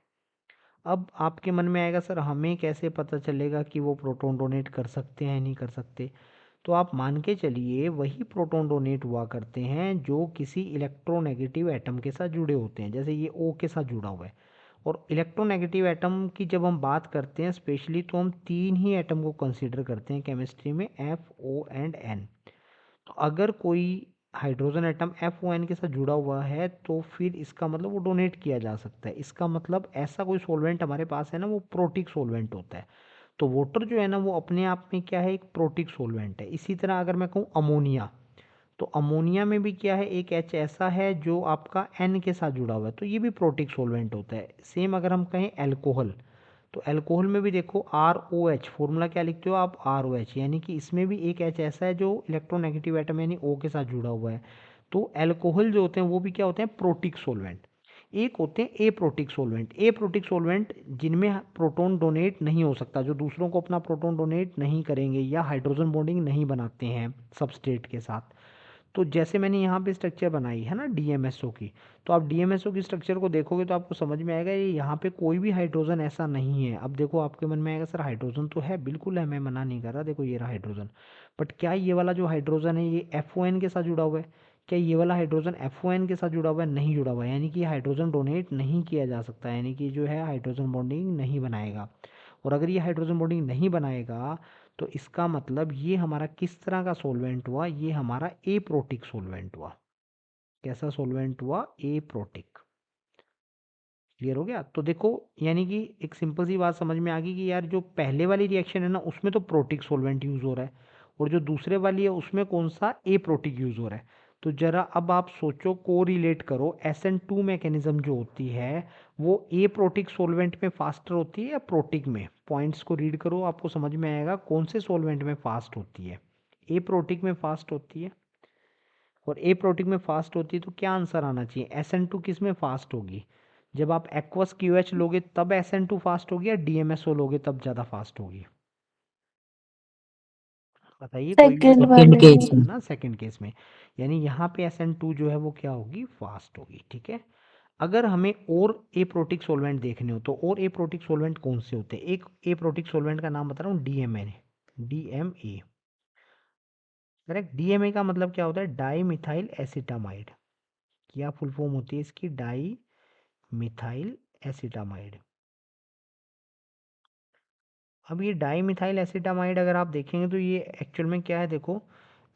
[SPEAKER 1] अब आपके मन में आएगा सर हमें कैसे पता चलेगा कि वो प्रोटॉन डोनेट कर सकते हैं नहीं कर सकते। तो आप मान के चलिए वही प्रोटॉन डोनेट हुआ करते हैं जो किसी इलेक्ट्रोनेगेटिव एटम के साथ जुड़े होते हैं, जैसे ये O के साथ जुड़ा हुआ है। और इलेक्ट्रोनेगेटिव एटम की जब हम बात करते हैं स्पेशली, तो हम तीन ही एटम को कंसीडर करते हैं केमिस्ट्री में, FO and N। तो अगर कोई हाइड्रोजन एटम FON के साथ जुड़ा हुआ है तो फिर इसका मतलब वो डोनेट किया जा सकता है। इसका मतलब ऐसा कोई सोलवेंट हमारे पास है ना, वो प्रोटिक सोलवेंट होता है। तो वाटर जो है ना वो अपने आप में क्या है, एक प्रोटिक सोलवेंट है। इसी तरह अगर मैं कहूँ अमोनिया, तो अमोनिया में भी क्या है, एक एच ऐसा है जो आपका एन के साथ जुड़ा हुआ है, तो ये भी प्रोटिक सोलवेंट होता है। सेम अगर हम कहें एल्कोहल, तो एल्कोहल में भी देखो ROH, फॉर्मूला क्या लिखते हो आप, ROH, यानी कि इसमें भी एक एच ऐसा है जो इलेक्ट्रोनेगेटिव एटम यानी O के साथ जुड़ा हुआ है। तो एल्कोहल जो होते हैं वो भी क्या होते हैं, प्रोटिक सोलवेंट। एक होते हैं ए प्रोटिक सोलवेंट। ए प्रोटिक सोलवेंट जिनमें प्रोटॉन डोनेट नहीं हो सकता, जो दूसरों को अपना प्रोटॉन डोनेट नहीं करेंगे या हाइड्रोजन बॉन्डिंग नहीं बनाते हैं सबस्ट्रेट के साथ। तो जैसे मैंने यहाँ पे स्ट्रक्चर बनाई है ना DMSO की, तो आप DMSO की स्ट्रक्चर को देखोगे तो आपको समझ में आएगा ये यहाँ पे कोई भी हाइड्रोजन ऐसा नहीं है। अब देखो आपके मन में आएगा सर हाइड्रोजन तो है, बिल्कुल है, मैं मना नहीं कर रहा, देखो ये रहा हाइड्रोजन। बट क्या ये वाला जो हाइड्रोजन है ये FON के साथ जुड़ा हुआ है? क्या ये वाला हाइड्रोजन FON के साथ जुड़ा हुआ है? नहीं जुड़ा हुआ है, यानी कि हाइड्रोजन डोनेट नहीं किया जा सकता, यानी कि जो है हाइड्रोजन बॉन्डिंग नहीं बनाएगा। और अगर ये हाइड्रोजन बॉन्डिंग नहीं बनाएगा तो इसका मतलब ये हमारा किस तरह का सोलवेंट हुआ, ये हमारा एप्रोटिक सोलवेंट हुआ। कैसा सोलवेंट हुआ, एप्रोटिक। क्लियर हो गया? तो देखो यानी कि एक सिंपल सी बात समझ में आ गई कि यार जो पहले वाली रिएक्शन है ना उसमें तो प्रोटिक सोलवेंट यूज हो रहा है, और जो दूसरे वाली है उसमें कौन सा, एप्रोटिक यूज हो रहा है। तो जरा अब आप सोचो, को रिलेट करो, SN2 मैकेनिज्म जो होती है वो एप्रोटिक सोलवेंट में फास्टर होती है या प्रोटिक में? पॉइंट्स को रीड करो, आपको समझ में आएगा कौन से सोलवेंट में फास्ट होती है। एप्रोटिक में फास्ट होती है, और एप्रोटिक में फास्ट होती है, तो क्या आंसर आना चाहिए, SN2 किस में फास्ट होगी? जब आप एक्वस QH लोगे तब SN2 फास्ट होगी, या DMSO लोगे तब ज़्यादा फास्ट होगी? बताइए, कोई भी
[SPEAKER 3] सेकंड
[SPEAKER 1] सेकंड
[SPEAKER 3] वाले
[SPEAKER 1] केस
[SPEAKER 3] में।
[SPEAKER 1] है ना, सेकंड केस में। यानी यहाँ पे SN2 जो है वो क्या होगी, फास्ट होगी। ठीक है। अगर हमें और एप्रोटिक सोलवेंट देखने हो तो और एप्रोटिक सोलवेंट कौन से होते हैं? एक एप्रोटिक सोलवेंट का नाम बता रहा हूँ, DMA। करेक्ट। DMA का मतलब क्या होता है, डाई मिथाइल एसिटामाइड। क्या फुल फॉर्म होती है इसकी, डाई मिथाइल एसिटामाइड। अब ये डाई मिथाइल एसिटामाइड अगर आप देखेंगे तो ये एक्चुअल में क्या है, देखो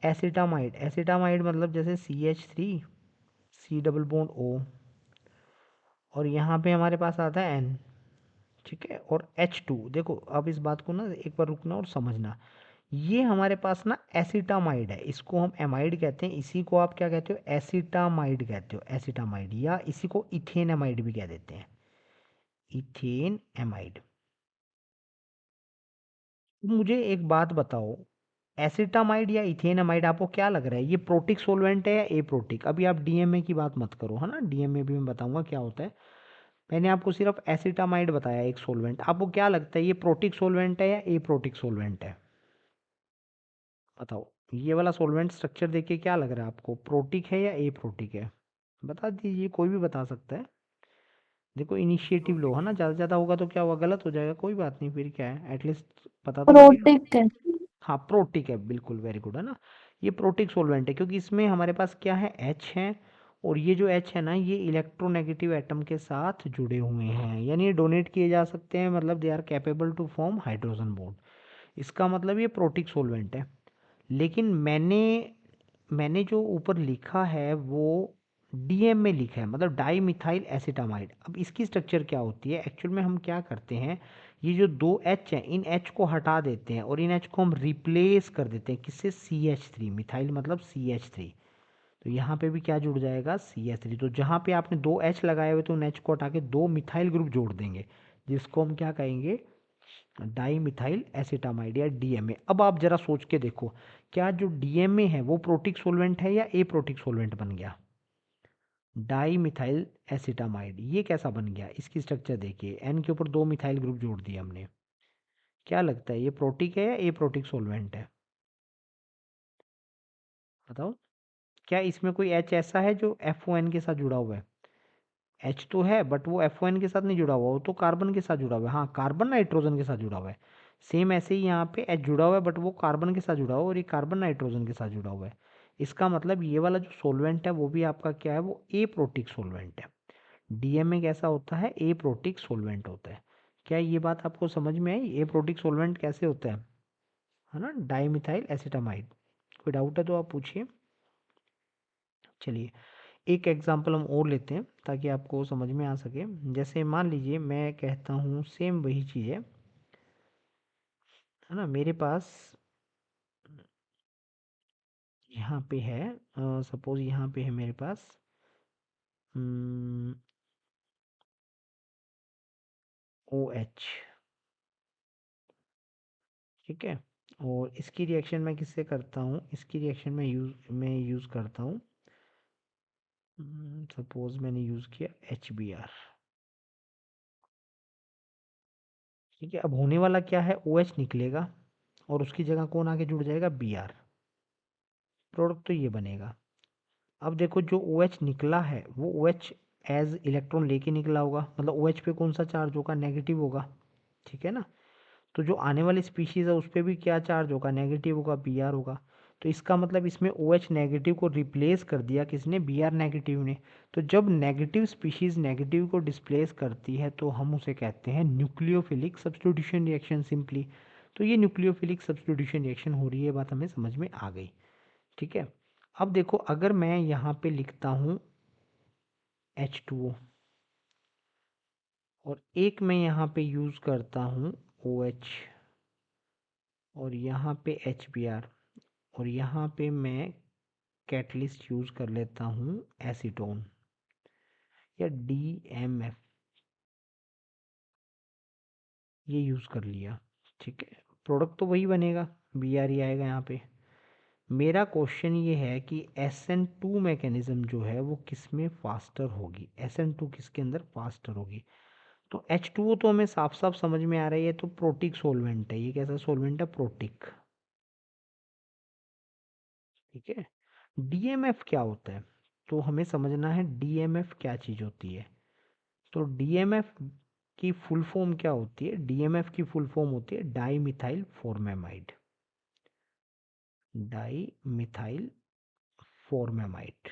[SPEAKER 1] एसिटामाइड, एसिटामाइड मतलब जैसे CH3, C double bond O, और यहाँ पे हमारे पास आता है N। ठीक है, और H2। देखो अब इस बात को ना एक बार रुकना और समझना, ये हमारे पास ना एसिटामाइड है, इसको हम एमाइड कहते हैं, इसी को आप क्या कहते हो, एसिटामाइड कहते हो, एसिटामाइड, या इसी को इथेन एमाइड भी कह देते हैं, इथेन एमाइड। मुझे एक बात बताओ, एसिटामाइड या इथेनामाइड आपको क्या लग रहा है, ये प्रोटिक सोलवेंट है या एप्रोटिक? अभी आप DMA की बात मत करो, है ना, DMA भी मैं बताऊंगा क्या होता है। मैंने आपको सिर्फ एसिटामाइड बताया एक सोलवेंट, आपको क्या लगता है ये प्रोटिक सोलवेंट है या एप्रोटिक सोलवेंट है? बताओ, ये वाला सोलवेंट स्ट्रक्चर देख के क्या लग रहा है आपको, प्रोटिक है या एप्रोटिक है? बता दीजिए, कोई भी बता सकता है। देखो इनिशिएटिव लो, है ना, ज़्यादा ज़्यादा होगा तो क्या हुआ, गलत हो जाएगा, कोई बात नहीं, फिर क्या है, एटलीस्ट पता तो लगेगा।
[SPEAKER 3] प्रोटिक है।
[SPEAKER 1] हाँ प्रोटिक है, बिल्कुल, वेरी गुड, है ना। ये प्रोटिक सोलवेंट है क्योंकि इसमें हमारे पास क्या है, H है, और ये जो H है ना ये इलेक्ट्रोनेगेटिव एटम के साथ जुड़े हुए हैं, यानी ये डोनेट किए जा सकते हैं, मतलब they are capable to form hydrogen bond. इसका मतलब ये प्रोटिक सोलवेंट है। लेकिन मैंने मैंने जो ऊपर लिखा है वो DM में लिखा है, मतलब डाई मिथाइल एसिटामाइड। अब इसकी स्ट्रक्चर क्या होती है, एक्चुअल में हम क्या करते हैं, ये जो दो H हैं इन H को हटा देते हैं और इन H को हम रिप्लेस कर देते हैं किससे, CH3, मिथाइल मतलब CH3। तो यहाँ पे भी क्या जुड़ जाएगा, CH3। तो जहाँ पे आपने दो H लगाए हुए तो उन H को हटा के दो मिथाइल ग्रुप जोड़ देंगे, जिसको हम क्या कहेंगे, डाई मिथाइल एसिटामाइड या DMA। अब आप जरा सोच के देखो, क्या जो DMA है वो प्रोटिक सोलवेंट है या एप्रोटिक सोलवेंट बन गया? Di methyl acetamide. ये कैसा बन गया, इसकी स्ट्रक्चर देखिए, एन के ऊपर 2 मिथाइल ग्रुप जोड़ दिए हमने। क्या लगता है ये प्रोटिक है या ए प्रोटिक सोलवेंट है, बताओ। क्या इसमें कोई एच ऐसा है जो FON के साथ जुड़ा हुआ है? एच तो है बट वो FON के साथ नहीं जुड़ा हुआ, वो तो कार्बन के साथ जुड़ा हुआ है। हाँ, कार्बन नाइट्रोजन के साथ जुड़ा हुआ है। सेम ऐसे ही यहाँ पे एच जुड़ा हुआ है बट वो कार्बन के साथ जुड़ा हुआ है और ये कार्बन नाइट्रोजन के साथ जुड़ा हुआ है। इसका मतलब ये वाला जो सोलवेंट है वो भी आपका क्या है, वो ए प्रोटिक सोलवेंट है। DMA कैसा होता है, ए प्रोटिक सोलवेंट होता है। क्या ये बात आपको समझ में आई, ए प्रोटिक सोलवेंट कैसे होता है ना, डाईमिथाइल एसिटामाइड। कोई डाउट है तो आप पूछिए। चलिए एक एग्जांपल हम और लेते हैं ताकि आपको समझ में आ सके। जैसे मान लीजिए मैं कहता हूँ सेम वही चीज़ है ना, मेरे पास यहाँ पे है, सपोज यहाँ पे है मेरे पास OH, ठीक है। और इसकी रिएक्शन मैं किससे करता हूँ, इसकी रिएक्शन मैं यूज़ करता हूँ, सपोज मैंने यूज़ किया HBr, ठीक है। अब होने वाला क्या है, OH निकलेगा और उसकी जगह कौन आके जुड़ जाएगा, Br। प्रोडक्ट तो ये बनेगा। अब देखो जो OH निकला है वो OH एज इलेक्ट्रॉन लेके निकला होगा, मतलब OH पे कौन सा चार्ज होगा, नेगेटिव होगा, ठीक है ना। तो जो आने वाली स्पीशीज है उस पर भी क्या चार्ज होगा, नेगेटिव होगा, Br होगा। तो इसका मतलब इसमें OH नेगेटिव को रिप्लेस कर दिया किसने, Br नेगेटिव ने। तो जब नेगेटिव स्पीशीज नेगेटिव को डिस्प्लेस करती है तो हम उसे कहते हैं न्यूक्लियोफिलिक सब्स्टिट्यूशन रिएक्शन सिंपली। तो ये न्यूक्लियोफिलिक सब्स्टिट्यूशन रिएक्शन हो रही है, बात हमें समझ में आ गई, ठीक है। अब देखो अगर मैं यहाँ पे लिखता हूँ H2O और एक मैं यहाँ पे यूज़ करता हूँ OH और यहाँ पे HBr और यहाँ पे मैं कैटलिस्ट यूज़ कर लेता हूँ एसीटोन या DMF, ये यूज़ कर लिया, ठीक है। प्रोडक्ट तो वही बनेगा, Br ही आएगा यहाँ पे। मेरा क्वेश्चन ये है कि SN2 मैकेनिज्म जो है वो किस में फास्टर होगी, SN2 किसके अंदर फास्टर होगी। तो H2O तो हमें साफ साफ समझ में आ रहा है, ये तो प्रोटिक सोलवेंट है। ये कैसा सोलवेंट है, प्रोटिक, ठीक है। DMF क्या होता है, तो हमें समझना है DMF क्या चीज़ होती है। तो DMF की फुल फॉर्म क्या होती है, DMF की फुल फॉर्म होती है डाई मिथाइल फॉर्मेमाइड, डाई मिथाइल फॉर्मेमाइड,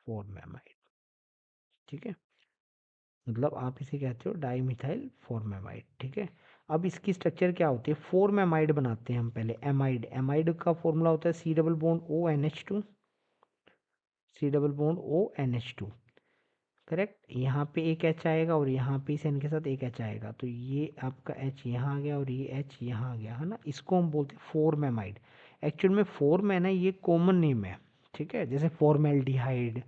[SPEAKER 1] फॉर्मेमाइड, ठीक है। मतलब आप इसे कहते हो डाई मिथाइल फॉर्मेमाइड, ठीक है। अब इसकी स्ट्रक्चर क्या होती है, फॉर्मेमाइड बनाते हैं हम पहले। एमाइड, एमाइड का फॉर्मूला होता है C double bond ONH2, correct. यहाँ पे एक H आएगा और यहाँ पे इस N के साथ एक H आएगा, तो ये आपका H यहाँ आ गया और ये H यहाँ आ गया, है ना। इसको हम बोलते हैं फॉर्मेमाइड। एक्चुअल में फॉर्म है ना, ये कॉमन नेम है, ठीक है। जैसे फॉर्मेल्डिहाइड,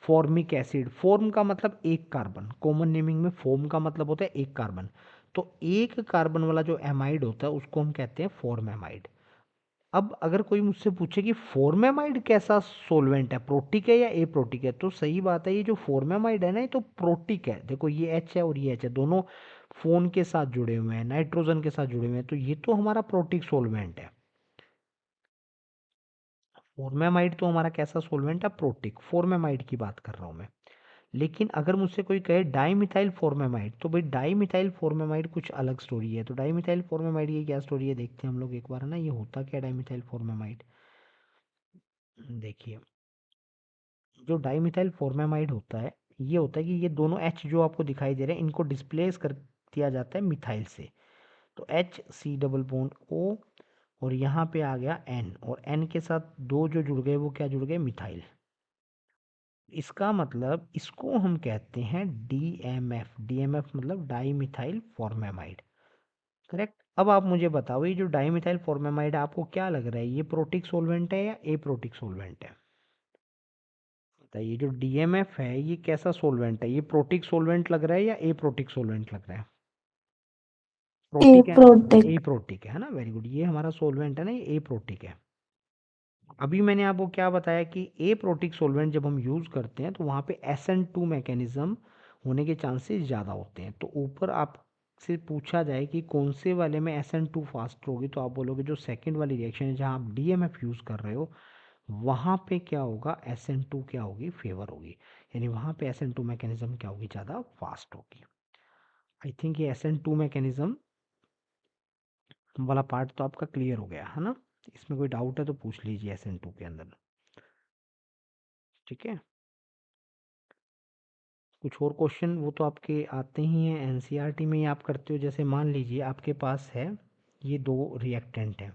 [SPEAKER 1] फॉर्मिक एसिड, फॉर्म का मतलब एक कार्बन, कॉमन नेमिंग में फॉर्म का मतलब होता है एक कार्बन। तो एक कार्बन वाला जो एमाइड होता है उसको हम कहते हैं फॉर्मेमाइड। अब अगर कोई मुझसे पूछे कि फॉर्मेमाइड कैसा सोलवेंट है, प्रोटिक है या ए प्रोटिक है, तो सही बात है, ये जो फॉर्मेमाइड है ना ये तो प्रोटिक है। देखो ये एच है और ये एच है, दोनों फोन के साथ जुड़े हुए हैं, नाइट्रोजन के साथ जुड़े हुए हैं, तो ये तो हमारा प्रोटिक सोलवेंट है। फॉर्मेमाइड तो हमारा कैसा सोलवेंट है, प्रोटिक, फॉर्मेमाइड की बात कर रहा हूँ मैं। लेकिन अगर मुझसे कोई कहे डाईमिथाइल फॉर्मेमाइड, तो भाई डाईमिथाइल फॉर्मेमाइड कुछ अलग स्टोरी है। तो डाईमिथाइल फॉर्मेमाइड की क्या स्टोरी है, देखते हैं हम लोग एक बार, है ना। ये होता क्या डाईमिथाइल फॉर्मेमाइड, देखिए। जो डाईमिथाइल फॉर्मेमाइड होता है, ये होता है कि ये दोनों H जो आपको दिखाई दे रहे हैं इनको डिस्प्लेस कर दिया जाता है मिथाइल से। तो HC डबल बॉन्ड O और यहाँ पे आ गया N और N के साथ दो जो जुड़ गए वो क्या जुड़ गए, मिथाइल। इसका मतलब इसको हम कहते हैं DMF, DMF मतलब डाई मिथाइल फॉर्मेमाइड, करेक्ट। अब आप मुझे बताओ ये जो डाई मिथाइल फॉर्मेमाइड है आपको क्या लग रहा है, ये प्रोटिक सोलवेंट है या ए प्रोटिक सोलवेंट है, बताइए। ये जो DMF है ये कैसा सोलवेंट है, ये प्रोटिक सोलवेंट लग रहा है या ए प्रोटिक सोलवेंट लग रहा है,
[SPEAKER 3] ए
[SPEAKER 1] प्रोटिक है, ए
[SPEAKER 3] प्रोटिक।
[SPEAKER 1] प्रोटिक है ना, वेरी गुड। ये हमारा सोलवेंट है ना, ये ए प्रोटिक है। अभी मैंने आपको क्या बताया कि एप्रोटिक सॉल्वेंट जब हम यूज़ करते हैं तो वहाँ पे SN2 मैकेनिज्म होने के चांसेस ज़्यादा होते हैं। तो ऊपर आपसे पूछा जाए कि कौन से वाले में SN2 फास्ट होगी, तो आप बोलोगे जो सेकंड वाली रिएक्शन है जहाँ आप DMF यूज़ कर रहे हो वहाँ पे क्या होगा, SN2 क्या होगी, फेवर होगी, यानी वहाँ पे SN2 मैकेनिज्म क्या होगी, ज़्यादा फास्ट होगी। आई थिंक ये SN2 मैकेनिज्म वाला पार्ट तो आपका क्लियर हो गया है ना। इसमें कोई डाउट है तो पूछ लीजिए SN2 के अंदर, ठीक है। कुछ और क्वेश्चन वो तो आपके आते ही हैं, एनसीईआरटी में ही आप करते हो। जैसे मान लीजिए आपके पास है ये दो रिएक्टेंट हैं,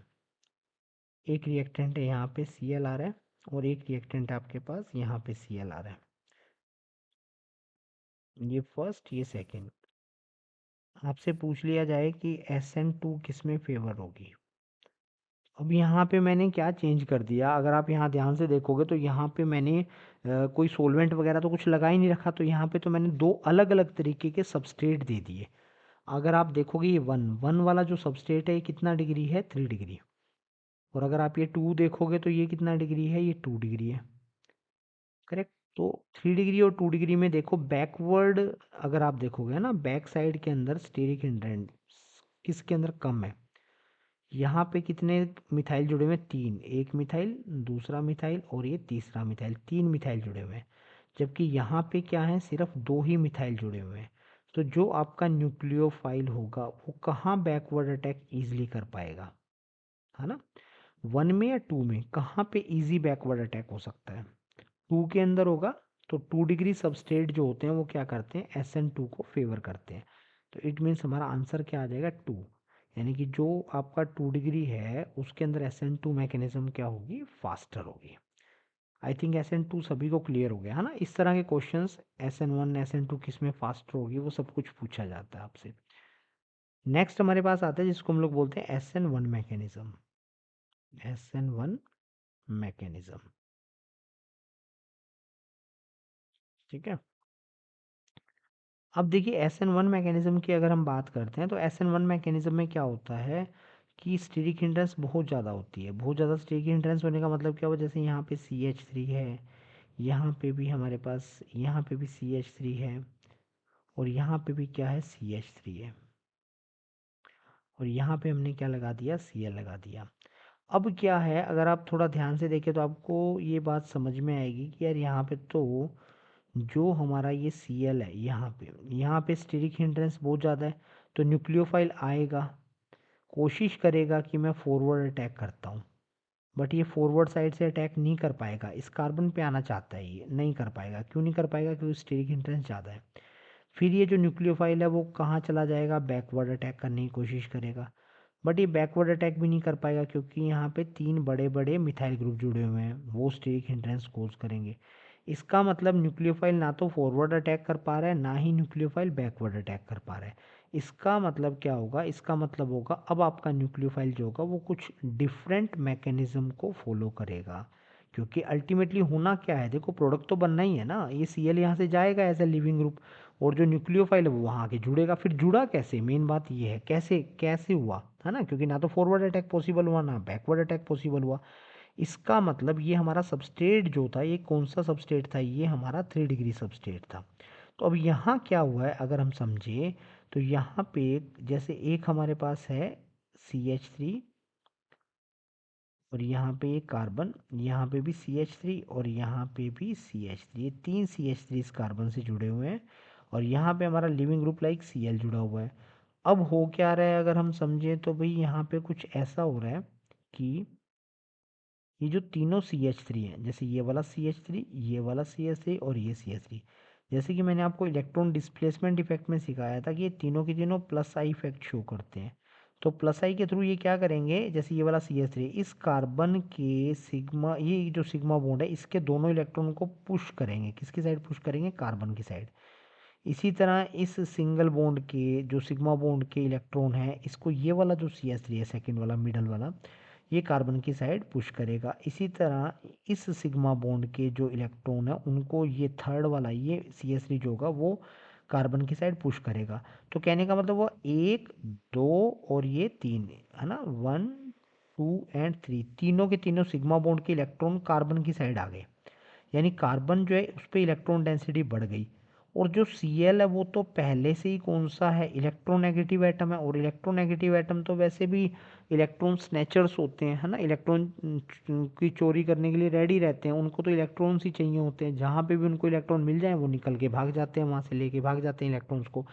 [SPEAKER 1] एक रिएक्टेंट है यहाँ पे Cl आ रहा है और एक रिएक्टेंट आपके पास यहाँ पे Cl आ रहा है, ये फर्स्ट ये सेकंड। आपसे पूछ लिया जाए कि SN2 किस में फेवर होगी। अब यहाँ पे मैंने क्या चेंज कर दिया, अगर आप यहाँ ध्यान से देखोगे तो यहाँ पे मैंने कोई सोलवेंट वगैरह तो कुछ लगा ही नहीं रखा, तो यहाँ पे तो मैंने दो अलग अलग तरीके के सबस्ट्रेट दे दिए। अगर आप देखोगे ये वन वाला जो सबस्ट्रेट है ये कितना डिग्री है, 3 डिग्री। और अगर आप ये 2 देखोगे तो ये कितना डिग्री है, ये 2 डिग्री है, करेक्ट। तो 3 डिग्री और 2 डिग्री में देखो बैकवर्ड, अगर आप देखोगे ना बैक साइड के अंदर स्टेरिक हिंड्रेंस किसके अंदर कम है, यहाँ पे कितने मिथाइल जुड़े हुए हैं, 3, एक मिथाइल दूसरा मिथाइल और ये तीसरा मिथाइल, 3 मिथाइल जुड़े हुए हैं। जबकि यहाँ पे क्या है, सिर्फ 2 ही मिथाइल जुड़े हुए हैं। तो जो आपका न्यूक्लियोफाइल होगा वो कहाँ बैकवर्ड अटैक ईजिली कर पाएगा, है ना, 1 में या 2 में, कहाँ पे इजी बैकवर्ड अटैक हो सकता है, 2 के अंदर होगा। तो 2 डिग्री सबस्ट्रेट जो होते हैं वो क्या करते हैं, SN2 को फेवर करते हैं। तो इट मीन्स हमारा आंसर क्या आ जाएगा, 2, यानी कि जो आपका 2 डिग्री है उसके अंदर SN2 मैकेनिज्म क्या होगी, फास्टर होगी। आई थिंक SN2 सभी को क्लियर हो गया है ना। इस तरह के क्वेश्चंस SN1 SN2 किस में फास्टर होगी वो सब कुछ पूछा जाता है आपसे। नेक्स्ट हमारे पास आता है जिसको हम लोग बोलते हैं SN1 मैकेनिज्म, SN1 मैकेनिज्म, ठीक है। अब देखिए SN1 मैकेनिज्म की अगर हम बात करते हैं तो SN1 मैकेनिज्म में क्या होता है कि स्टेरिक हिंड्रेंस बहुत ज़्यादा होती है। बहुत ज़्यादा स्टेरिक हिंड्रेंस होने का मतलब क्या हुआ, जैसे यहाँ पे CH3 है, यहाँ पे भी हमारे पास, यहाँ पे भी CH3 है और यहाँ पे भी क्या है, CH3 है, और यहाँ पे हमने क्या लगा दिया, Cl लगा दिया। अब क्या है, अगर आप थोड़ा ध्यान से देखें तो आपको ये बात समझ में आएगी कि यार यहाँ पे तो जो हमारा ये Cl है, यहाँ पे स्टेरिक हिंड्रेंस बहुत ज़्यादा है, तो न्यूक्लियोफाइल आएगा, कोशिश करेगा कि मैं फॉरवर्ड अटैक करता हूँ, बट ये फॉरवर्ड साइड से अटैक नहीं कर पाएगा, इस कार्बन पे आना चाहता है, ये नहीं कर पाएगा। क्यों नहीं कर पाएगा, क्योंकि स्टेरिक हिंड्रेंस ज़्यादा है। फिर ये जो न्यूक्लियोफाइल है वो कहाँ चला जाएगा, बैकवर्ड अटैक करने की कोशिश करेगा, बट ये बैकवर्ड अटैक भी नहीं कर पाएगा क्योंकि यहाँ पे 3 बड़े बड़े मिथाइल ग्रुप जुड़े हुए हैं, वो स्टेरिक हिंड्रेंस कोज करेंगे। इसका मतलब न्यूक्लियोफाइल ना तो फॉरवर्ड अटैक कर पा रहा है, ना ही न्यूक्लियोफाइल बैकवर्ड अटैक कर पा रहा है। इसका मतलब क्या होगा, इसका मतलब होगा अब आपका न्यूक्लियोफाइल जो होगा वो कुछ डिफरेंट मैकेनिज्म को फॉलो करेगा। क्योंकि अल्टीमेटली होना क्या है, देखो प्रोडक्ट तो बनना ही है ना, ये Cl यहाँ से जाएगा एज ए लिविंग ग्रुप और जो न्यूक्लियोफाइल है वो वहाँ आके जुड़ेगा। फिर जुड़ा कैसे, मेन बात ये है, कैसे कैसे हुआ, है ना, क्योंकि ना तो फॉरवर्ड अटैक पॉसिबल हुआ ना बैकवर्ड अटैक पॉसिबल हुआ। इसका मतलब ये हमारा सबस्ट्रेट जो था, ये कौन सा सबस्ट्रेट था, ये हमारा 3 डिग्री सबस्ट्रेट था। तो अब यहाँ क्या हुआ है अगर हम समझे, तो यहाँ पे जैसे एक हमारे पास है CH3 और यहाँ पे एक कार्बन, यहाँ पे भी CH3 और यहाँ पे भी CH3, ये 3 CH3 इस कार्बन से जुड़े हुए हैं और यहाँ पे हमारा लिविंग ग्रुप लाइक Cl जुड़ा हुआ है। अब हो क्या रहा है, अगर हम समझें तो भाई यहाँ पे कुछ ऐसा हो रहा है कि ये जो तीनों CH3 हैं, जैसे ये वाला CH3, ये वाला CH3 और ये CH3, जैसे कि मैंने आपको इलेक्ट्रॉन डिस्प्लेसमेंट इफेक्ट में सिखाया था कि ये तीनों के तीनों प्लस आई इफेक्ट शो करते हैं। तो प्लस आई के थ्रू ये क्या करेंगे, जैसे ये वाला CH3 इस कार्बन के सिग्मा, ये जो सिग्मा बॉन्ड है इसके दोनों इलेक्ट्रॉन को पुश करेंगे, किसकी साइड पुश करेंगे, कार्बन की साइड। इसी तरह इस सिंगल बॉन्ड के जो सिग्मा बॉन्ड के इलेक्ट्रॉन है इसको ये वाला जो CH3 है सेकंड वाला मिडल वाला, ये कार्बन की साइड पुश करेगा। इसी तरह इस सिग्मा बॉन्ड के जो इलेक्ट्रॉन है उनको ये थर्ड वाला ये CH3 जो होगा वो कार्बन की साइड पुश करेगा। तो कहने का मतलब वो 1 2 और ये 3 है ना, 1 एंड 3, तीनों के तीनों सिग्मा बॉन्ड के इलेक्ट्रॉन कार्बन की साइड आ गए, यानी कार्बन जो है उस पर इलेक्ट्रॉन डेंसिटी बढ़ गई। और जो Cl है वो तो पहले से ही कौन सा है, इलेक्ट्रोनेगेटिव एटम है, और इलेक्ट्रोनेगेटिव एटम तो वैसे भी इलेक्ट्रॉन स्नैचर्स होते हैं, है ना, इलेक्ट्रॉन की चोरी करने के लिए रेडी रहते हैं, उनको तो इलेक्ट्रॉन्स ही चाहिए होते हैं, जहाँ पे भी उनको इलेक्ट्रॉन मिल जाए वो निकल के भाग जाते हैं, वहाँ से लेके भाग जाते हैं इलेक्ट्रॉन्स को।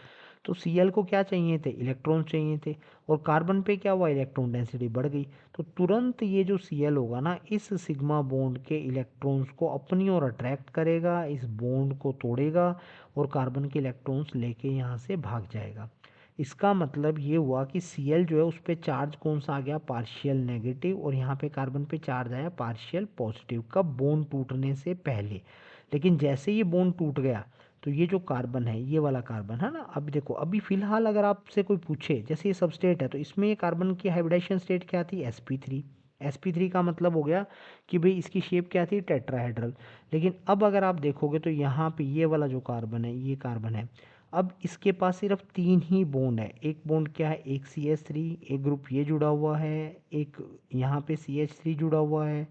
[SPEAKER 1] तो Cl को क्या चाहिए थे, इलेक्ट्रॉन चाहिए थे, और कार्बन पे क्या हुआ, इलेक्ट्रॉन डेंसिटी बढ़ गई। तो तुरंत ये जो Cl होगा ना, इस सिग्मा बॉन्ड के इलेक्ट्रॉन्स को अपनी ओर अट्रैक्ट करेगा, इस बॉन्ड को तोड़ेगा और कार्बन के इलेक्ट्रॉन्स लेके यहाँ से भाग जाएगा। इसका मतलब ये हुआ कि Cl जो है उस पर चार्ज कौन सा आ गया, पार्शियल नेगेटिव, और यहाँ पे कार्बन पे चार्ज आया पार्शियल पॉजिटिव। कब, बॉन्ड टूटने से पहले। लेकिन जैसे ये बॉन्ड टूट गया तो ये जो कार्बन है, ये वाला कार्बन है ना, अब देखो अभी फिलहाल अगर आपसे कोई पूछे, जैसे ये सबस्टेट है तो इसमें ये कार्बन की हाइब्रिडाइजेशन स्टेट क्या थी, sp3। sp3 का मतलब हो गया कि भाई इसकी शेप क्या थी, टेट्राहेड्रल। लेकिन अब अगर आप देखोगे तो यहाँ पे ये वाला जो कार्बन है, ये कार्बन है, अब इसके पास सिर्फ 3 ही बॉन्ड है। एक बॉन्ड क्या है, एक CH3, एक ग्रुप ये जुड़ा हुआ है, एक यहाँ पे CH3 जुड़ा हुआ है,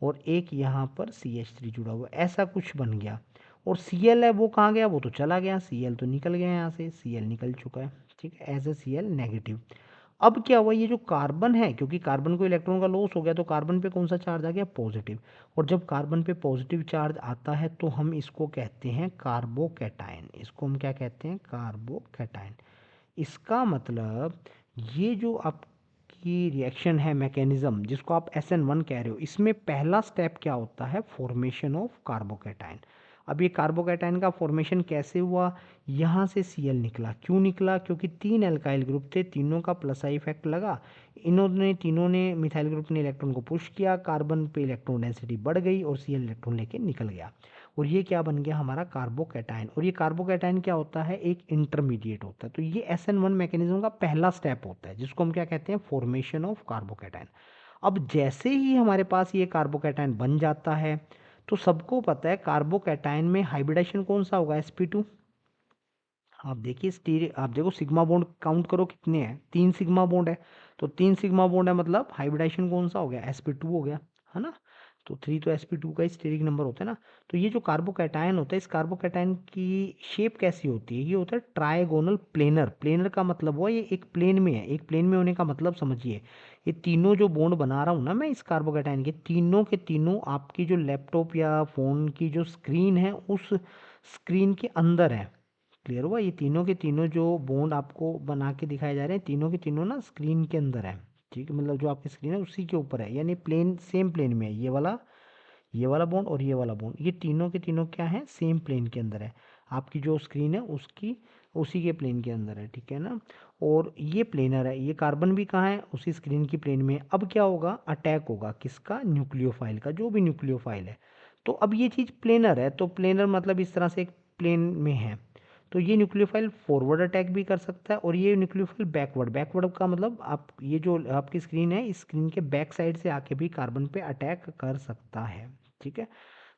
[SPEAKER 1] और एक यहाँ पर CH3 जुड़ा हुआ है, ऐसा कुछ बन गया। और Cl है वो कहाँ गया, वो तो चला गया, Cl तो निकल गया यहाँ से, Cl निकल चुका है, ठीक है, एज ए Cl नेगेटिव। अब क्या हुआ, ये जो कार्बन है, क्योंकि कार्बन को इलेक्ट्रॉन का लॉस हो गया तो कार्बन पे कौन सा चार्ज आ गया, पॉजिटिव। और जब कार्बन पे पॉजिटिव चार्ज आता है तो हम इसको कहते हैं कार्बोकैटायन। इसको हम क्या कहते हैं, कार्बोकैटायन। इसका मतलब ये जो आपकी रिएक्शन है, मैकेनिज्म जिसको आप SN1 कह रहे हो, इसमें पहला स्टेप क्या होता है, फॉर्मेशन ऑफ कार्बोकैटायन। अब ये कार्बोकैटायन का फॉर्मेशन कैसे हुआ, यहाँ से Cl निकला, क्यों निकला, क्योंकि 3 एल्काइल ग्रुप थे, तीनों का प्लस आई इफेक्ट लगा, इन्होंने तीनों ने, मिथाइल ग्रुप ने इलेक्ट्रॉन को पुश किया, कार्बन पे इलेक्ट्रॉन डेंसिटी बढ़ गई और Cl इलेक्ट्रॉन लेके निकल गया, और ये क्या बन गया, हमारा कार्बोकैटायन। और ये कार्बोकैटायन क्या होता है, एक इंटरमीडिएट होता है। तो ये SN1 मैकेनिज्म का पहला स्टेप होता है, जिसको हम क्या कहते हैं, फॉर्मेशन ऑफ कार्बोकैटायन। अब जैसे ही हमारे पास ये कार्बोकैटायन बन जाता है तो सबको पता है कार्बोकैटायन में हाइब्रिडाइजेशन कौन सा होगा, sp2। आप देखिए आप देखो सिग्मा बॉन्ड काउंट करो कितने हैं, 3 सिग्मा बॉन्ड है, तो 3 सिग्मा बॉन्ड है, मतलब हाइब्रिडाइजेशन कौन सा हो गया, sp2 हो गया, है ना। तो 3 तो sp2 का ही स्टेरिक नंबर होता है ना। तो ये जो कार्बोकैटायन होता है, इस कार्बोकैटायन की शेप कैसी होती है, ये होता है ट्राइगोनल प्लेनर। प्लेनर का मतलब हुआ ये एक प्लेन में है, एक प्लेन में होने का मतलब समझिए, ये तीनों जो बॉन्ड बना रहा हूँ ना मैं इस कार्बोकैटायन के तीनों आपकी जो लैपटॉप या फ़ोन की जो स्क्रीन है उस स्क्रीन के अंदर है। क्लियर हुआ, ये तीनों के तीनों जो बॉन्ड आपको बना के दिखाए जा रहे हैं, तीनों के तीनों ना स्क्रीन के अंदर है, ठीक है, मतलब जो आपकी स्क्रीन है उसी के ऊपर है, यानी प्लेन, सेम प्लेन में है, ये वाला बॉन्ड और ये वाला बॉन्ड, ये तीनों के तीनों क्या है, सेम प्लेन के अंदर है, आपकी जो स्क्रीन है उसकी उसी के प्लेन के अंदर है, ठीक है ना। और ये प्लेनर है, ये कार्बन भी कहाँ है, उसी स्क्रीन की प्लेन में है। अब क्या होगा, अटैक होगा किसका, न्यूक्लियोफाइल का, जो भी न्यूक्लियोफाइल है। तो अब ये चीज़ प्लेनर है, तो प्लेनर मतलब इस तरह से एक प्लेन में है, तो ये न्यूक्लियोफाइल फॉरवर्ड अटैक भी कर सकता है, और ये न्यूक्लियोफाइल बैकवर्ड, बैकवर्ड का मतलब आप ये जो आपकी स्क्रीन है, इस स्क्रीन के बैक साइड से आके भी कार्बन पे अटैक कर सकता है, ठीक है।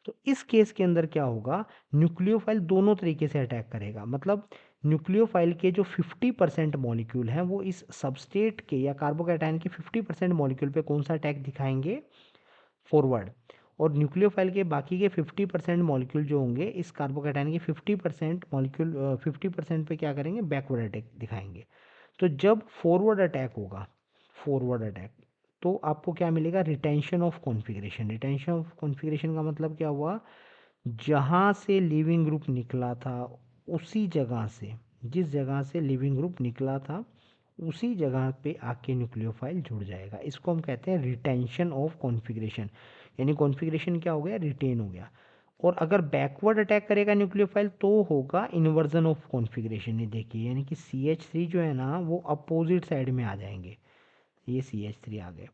[SPEAKER 1] तो इस केस के अंदर क्या होगा, न्यूक्लियोफाइल दोनों तरीके से अटैक करेगा, मतलब न्यूक्लियोफाइल के जो 50% मॉलिक्यूल हैं वो इस सबस्टेट के या कार्बोकैटायन के 50% मॉलिक्यूल पे कौन सा अटैक दिखाएंगे, फॉरवर्ड। और न्यूक्लियोफाइल के बाकी के 50% मॉलिक्यूल जो होंगे इस कार्बोकैटायन के 50% मॉलिक्यूल 50% पे क्या करेंगे, बैकवर्ड अटैक दिखाएंगे। तो जब फॉरवर्ड अटैक होगा, फॉरवर्ड अटैक, तो आपको क्या मिलेगा, retention of configuration. Retention of configuration का मतलब क्या हुआ, जहाँ से लिविंग ग्रुप निकला था उसी जगह से, जिस जगह से लिविंग ग्रुप निकला था उसी जगह पे आके न्यूक्लियोफाइल जुड़ जाएगा। इसको हम कहते हैं रिटेंशन ऑफ कॉन्फ़िगरेशन, यानी कॉन्फ़िगरेशन क्या हो गया, रिटेन हो गया। और अगर बैकवर्ड अटैक करेगा न्यूक्लियोफाइल तो होगा इन्वर्जन ऑफ कॉन्फ़िगरेशन। ये देखिए, यानी कि CH3 जो है ना वो अपोजिट साइड में आ जाएंगे, ये CH3 आ गए,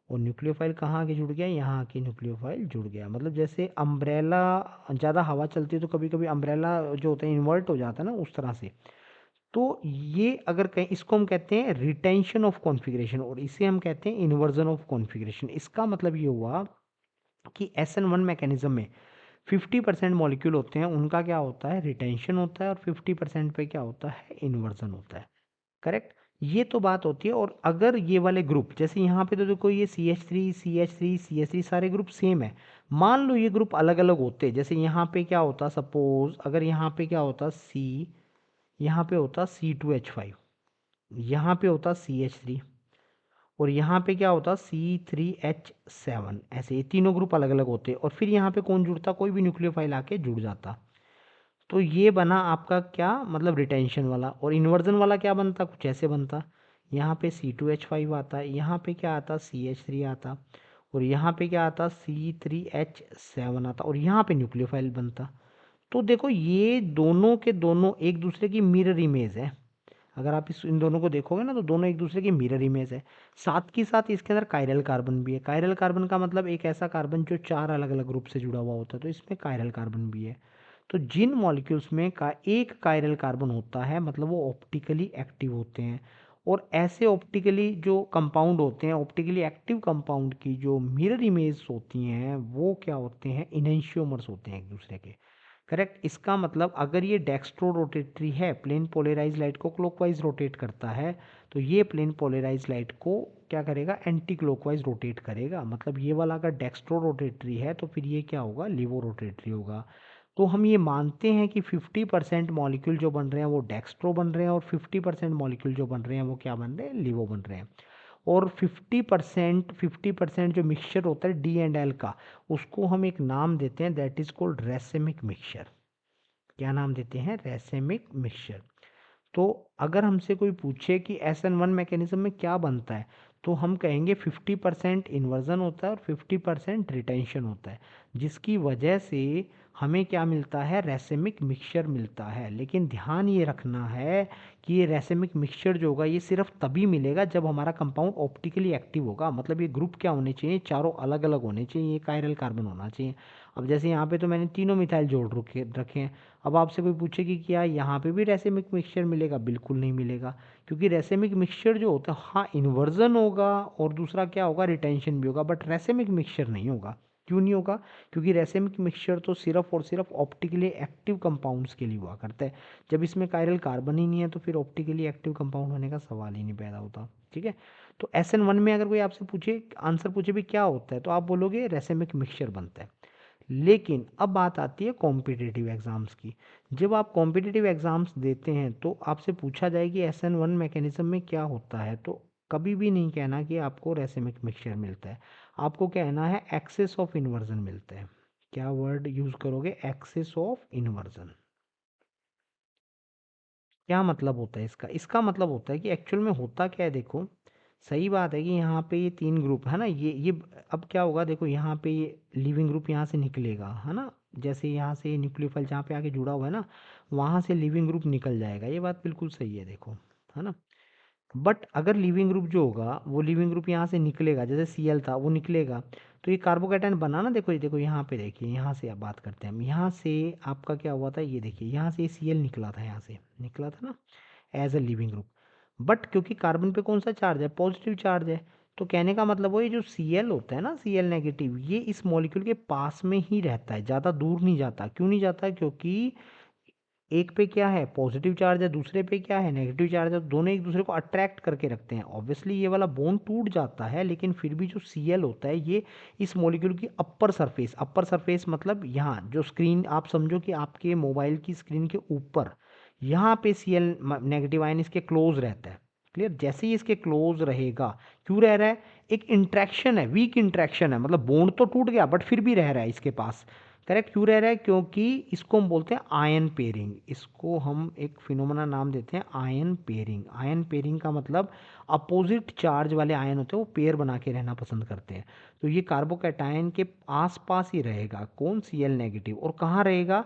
[SPEAKER 1] और न्यूक्लियोफाइल कहाँ आके जुड़ गया, यहाँ आके न्यूक्लियोफाइल जुड़ गया। मतलब जैसे अम्ब्रेला, ज़्यादा हवा चलती है तो कभी कभी अम्ब्रेला जो होता है इन्वर्ट हो जाता है ना, उस तरह से। तो ये अगर कहीं, इसको हम कहते हैं रिटेंशन ऑफ कॉन्फ़िगरेशन, और इसे हम कहते हैं इन्वर्जन ऑफ कॉन्फ़िगरेशन। इसका मतलब ये हुआ कि SN1 मैकेनिज्म में 50% मॉलिक्यूल होते हैं, उनका क्या होता है, रिटेंशन होता है, और 50% पे क्या होता है, इन्वर्जन होता है, करेक्ट। ये तो बात होती है। और अगर ये वाले ग्रुप, जैसे यहाँ पे तो देखो ये CH3 CH3 CH3 सारे ग्रुप सेम है, मान लो ये ग्रुप अलग अलग होते, जैसे यहाँ पे क्या होता, सपोज अगर यहाँ पे क्या होता यहाँ पे होता C2H5, यहाँ पे होता CH3, और यहाँ पे क्या होता C3H7, ऐसे ये तीनों ग्रुप अलग अलग होते, और फिर यहाँ पे कौन जुड़ता, कोई भी न्यूक्लियोफाइल आके जुड़ जाता। तो ये बना आपका क्या मतलब रिटेंशन वाला। और इन्वर्जन वाला क्या बनता, कुछ ऐसे बनता, यहाँ पे C2H5 आता, यहाँ पे क्या आता CH3 आता, और यहाँ पे क्या आता C3H7 आता, और यहाँ पे न्यूक्लियोफाइल बनता। तो देखो ये दोनों के दोनों एक दूसरे की मिरर इमेज है। अगर आप इन दोनों को देखोगे ना तो दोनों एक दूसरे की मिरर इमेज है। साथ ही साथ इसके अंदर कायरल कार्बन भी है। कायरल कार्बन का मतलब एक ऐसा कार्बन जो 4 अलग अलग ग्रुप से जुड़ा हुआ होता है, तो इसमें कायरल कार्बन भी है। तो जिन मॉलिक्यूल्स में का एक कायरल कार्बन होता है मतलब वो ऑप्टिकली एक्टिव होते हैं। और ऐसे ऑप्टिकली जो कंपाउंड होते हैं, ऑप्टिकली एक्टिव कंपाउंड की जो मिरर इमेज होती हैं वो क्या होते हैं, इनेंशियोमर्स होते हैं एक दूसरे के। करेक्ट। इसका मतलब अगर ये डेक्स्ट्रो रोटेटरी है, प्लेन पोलराइज लाइट को क्लॉकवाइज रोटेट करता है, तो ये प्लेन पोलराइज लाइट को क्या करेगा, एंटी क्लॉकवाइज रोटेट करेगा। मतलब ये वाला अगर डेक्स्ट्रो रोटेटरी है तो फिर ये क्या होगा, लिवो रोटेटरी होगा। तो हम ये मानते हैं कि 50% मॉलिक्यूल जो बन रहे हैं वो डेक्स्ट्रो बन रहे हैं, और 50% मॉलिक्यूल जो बन रहे हैं वो क्या बन रहे हैं, लिवो बन रहे हैं। और 50% जो मिक्सचर होता है D&L का, उसको हम एक नाम देते हैं, that is called racemic mixture. क्या नाम देते हैं, रेसेमिक मिक्सचर। तो अगर हमसे कोई पूछे कि SN1 मैकेनिज्म में क्या बनता है, तो हम कहेंगे 50% इन्वर्जन होता है और 50% रिटेंशन होता है, जिसकी वजह से हमें क्या मिलता है, रेसेमिक मिक्सचर मिलता है। लेकिन ध्यान ये रखना है कि ये रेसेमिक मिक्सचर जो होगा ये सिर्फ तभी मिलेगा जब हमारा कंपाउंड ऑप्टिकली एक्टिव होगा। मतलब ये ग्रुप क्या होने चाहिए, चारों अलग अलग होने चाहिए, ये कायरल कार्बन होना चाहिए। अब जैसे यहाँ पे तो मैंने तीनों मिथाइल जोड़ रखे हैं। अब आपसे कोई पूछे कि क्या यहाँ पे भी रेसेमिक मिक्सचर मिलेगा, बिल्कुल नहीं मिलेगा। क्योंकि रेसेमिक मिक्सचर जो होता है, हाँ इन्वर्जन होगा और दूसरा क्या होगा, रिटेंशन भी होगा, बट रेसेमिक मिक्सचर नहीं होगा। क्यों नहीं होगा, क्योंकि रेसेमिक मिक्सचर तो सिर्फ और सिर्फ ऑप्टिकली एक्टिव कंपाउंड्स के लिए हुआ करता है। जब इसमें कायरल कार्बन ही नहीं है तो फिर ऑप्टिकली एक्टिव कंपाउंड होने का सवाल ही नहीं पैदा होता। ठीक है। तो SN1 में अगर कोई आपसे पूछे, आंसर पूछे भी क्या होता है, तो आप बोलोगे रेसेमिक मिक्सचर बनता है। लेकिन अब बात आती है कॉम्पिटिटिव एग्ज़ाम्स की। जब आप कॉम्पिटिटिव एग्ज़ाम्स देते हैं तो आपसे पूछा जाए कि SN1 मैकेनिज्म में क्या होता है, तो कभी भी नहीं कहना कि आपको रेसेमिक मिक्सचर मिलता है। आपको कहना है एक्सेस ऑफ इन्वर्जन मिलता है। क्या वर्ड यूज़ करोगे, एक्सेस ऑफ इन्वर्जन। क्या मतलब होता है इसका, इसका मतलब होता है कि एक्चुअल में होता क्या है, देखो सही बात है कि यहाँ पे ये 3 ग्रुप है ना, ये अब क्या होगा, देखो यहाँ पे ये लिविंग ग्रुप यहाँ से निकलेगा, है ना। जैसे यहाँ से न्यूक्लियोफाइल जहाँ पे आके जुड़ा हुआ है ना, वहाँ से लिविंग ग्रुप निकल जाएगा, ये बात बिल्कुल सही है, देखो, है ना। बट अगर लिविंग ग्रुप जो होगा वो लिविंग ग्रुप यहाँ से निकलेगा, जैसे Cl था वो निकलेगा, तो ये कार्बोकैटायन बना ना, देखो ये देखो यहाँ पे देखिए, यहाँ से आप बात करते हैं हम, यहाँ से आपका क्या हुआ था, ये देखिए यहाँ से Cl निकला था, यहाँ से निकला था ना as a living group. But क्योंकि कार्बन पे कौन सा चार्ज है, पॉजिटिव चार्ज है, तो कहने का मतलब वो ये जो Cl होता है ना, Cl नेगेटिव, ये इस मॉलिक्यूल के पास में ही रहता है, ज़्यादा दूर नहीं जाता। क्यों नहीं जाता, क्योंकि एक पे क्या है पॉजिटिव चार्ज है, दूसरे पे क्या है नेगेटिव चार्ज है, तो दोनों एक दूसरे को अट्रैक्ट करके रखते हैं। ऑब्वियसली ये वाला बॉन्ड टूट जाता है, लेकिन फिर भी जो Cl होता है ये इस मॉलिक्यूल की अपर सरफेस मतलब यहाँ जो स्क्रीन, आप समझो कि आपके मोबाइल की स्क्रीन के ऊपर यहाँ पे Cl नेगेटिव आयन इसके क्लोज रहता है। क्लियर, जैसे ही इसके क्लोज रहेगा, क्यों रह रहा है, एक इंट्रैक्शन है, वीक इंट्रैक्शन है, मतलब बॉन्ड तो टूट गया बट फिर भी रह रहा है इसके पास। करेक्ट, क्यों रह रहा है, क्योंकि इसको हम बोलते हैं आयन पेयरिंग। इसको हम एक फिनोमेना नाम देते हैं आयन पेयरिंग। आयन पेयरिंग का मतलब अपोजिट चार्ज वाले आयन होते हैं वो पेयर बना के रहना पसंद करते हैं। तो ये कार्बोकैटायन के आसपास ही रहेगा, कौन, Cl नेगेटिव, और कहाँ रहेगा,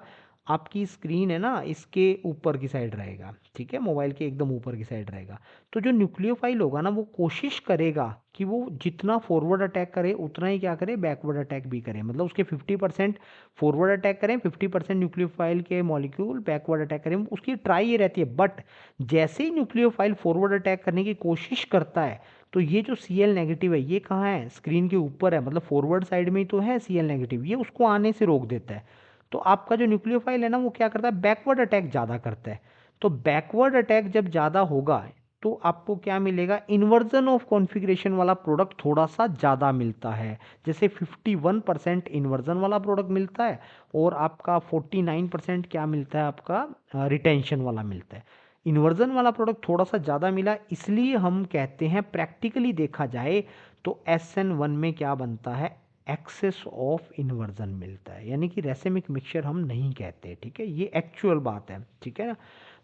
[SPEAKER 1] आपकी स्क्रीन है ना इसके ऊपर की साइड रहेगा। ठीक है, मोबाइल के एकदम ऊपर की साइड रहेगा। तो जो न्यूक्लियोफाइल होगा ना वो कोशिश करेगा कि वो जितना फॉरवर्ड अटैक करे उतना ही क्या करे, बैकवर्ड अटैक भी करे। मतलब उसके 50% फॉरवर्ड अटैक करें, 50% न्यूक्लियोफाइल के मॉलिक्यूल बैकवर्ड अटैक करें, उसकी ट्राई ये रहती है। बट जैसे ही न्यूक्लियोफाइल फॉरवर्ड अटैक करने की कोशिश करता है, तो ये जो Cl नेगेटिव है ये कहाँ है, स्क्रीन के ऊपर है, मतलब फॉरवर्ड साइड में ही तो है Cl नेगेटिव, ये उसको आने से रोक देता है। तो आपका जो न्यूक्लियोफाइल है ना वो क्या करता है, बैकवर्ड अटैक ज़्यादा करता है। तो बैकवर्ड अटैक जब ज़्यादा होगा तो आपको क्या मिलेगा, इन्वर्जन ऑफ कॉन्फ़िगरेशन वाला प्रोडक्ट थोड़ा सा ज़्यादा मिलता है। जैसे 51% इन्वर्जन वाला प्रोडक्ट मिलता है और आपका 49% क्या मिलता है, आपका रिटेंशन वाला मिलता है। इन्वर्जन वाला प्रोडक्ट थोड़ा सा ज़्यादा मिला, इसलिए हम कहते हैं प्रैक्टिकली देखा जाए तो SN1 में क्या बनता है, एक्सेस ऑफ इन्वर्जन मिलता है, यानी कि रेसिमिक मिक्सचर हम नहीं कहते। ठीक है, ये एक्चुअल बात है। ठीक है ना।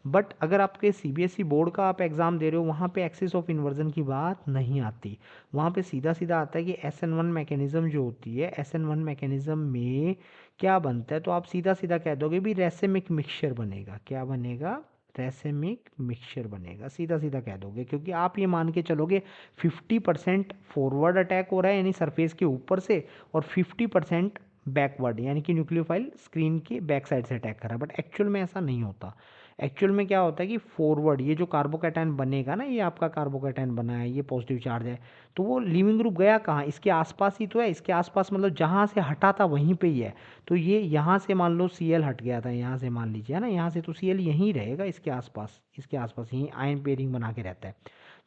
[SPEAKER 1] बट अगर आपके CBSE बोर्ड का आप एग्ज़ाम दे रहे हो, वहाँ पे एक्सेस ऑफ इन्वर्जन की बात नहीं आती। वहाँ पे सीधा सीधा आता है कि SN1 मैकेनिज़्म जो होती है, SN1 मैकेनिज़्म में क्या बनता है, तो आप सीधा सीधा कह दोगे भी रेसिमिक मिक्सचर बनेगा। क्या बनेगा, रेसिमिक मिक्सचर बनेगा, सीधा सीधा कह दोगे, क्योंकि आप ये मान के चलोगे 50% फॉरवर्ड अटैक हो रहा है यानी सरफेस के ऊपर से, और 50% बैकवर्ड यानी कि न्यूक्लियोफाइल स्क्रीन के बैक साइड से अटैक कर रहा है। बट एक्चुअल में ऐसा नहीं होता। एक्चुअल में क्या होता है कि फॉरवर्ड ये जो कार्बोकैटायन बनेगा ना, ये आपका कार्बोकैटायन बना है, ये पॉजिटिव चार्ज है, तो वो लीविंग ग्रुप गया कहाँ, इसके आसपास ही तो है। इसके आसपास मतलब जहाँ से हटा था वहीं पे ही है। तो ये यहाँ से मान लो Cl हट गया था, यहाँ से मान लीजिए, है ना, यहाँ से, तो Cl यहीं रहेगा, इसके आसपास, इसके आसपास यहीं आयन पेयरिंग बना के रहता है।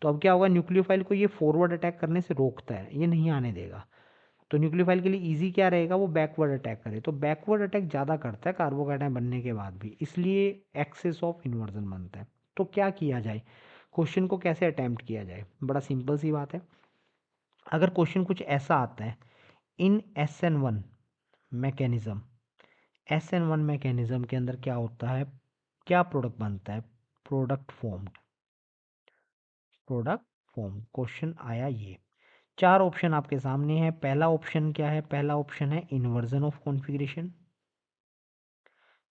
[SPEAKER 1] तो अब क्या होगा, न्यूक्लियोफाइल को ये फॉरवर्ड अटैक करने से रोकता है, ये नहीं आने देगा। तो न्यूक्लियोफाइल के लिए इजी क्या रहेगा, वो बैकवर्ड अटैक करे। तो बैकवर्ड अटैक ज़्यादा करता है कार्बोकैटायन बनने के बाद भी, इसलिए एक्सेस ऑफ इन्वर्जन बनता है। तो क्या किया जाए, क्वेश्चन को कैसे अटैम्प्ट किया जाए, बड़ा सिंपल सी बात है। अगर क्वेश्चन कुछ ऐसा आता है, इन SN1 मैकेनिज्म, SN1 मैकेनिज्म के अंदर क्या होता है, क्या प्रोडक्ट बनता है, product formed, product form, question आया ये। चार ऑप्शन आपके सामने है। पहला ऑप्शन क्या है, पहला ऑप्शन है इन्वर्जन ऑफ कॉन्फ़िगरेशन।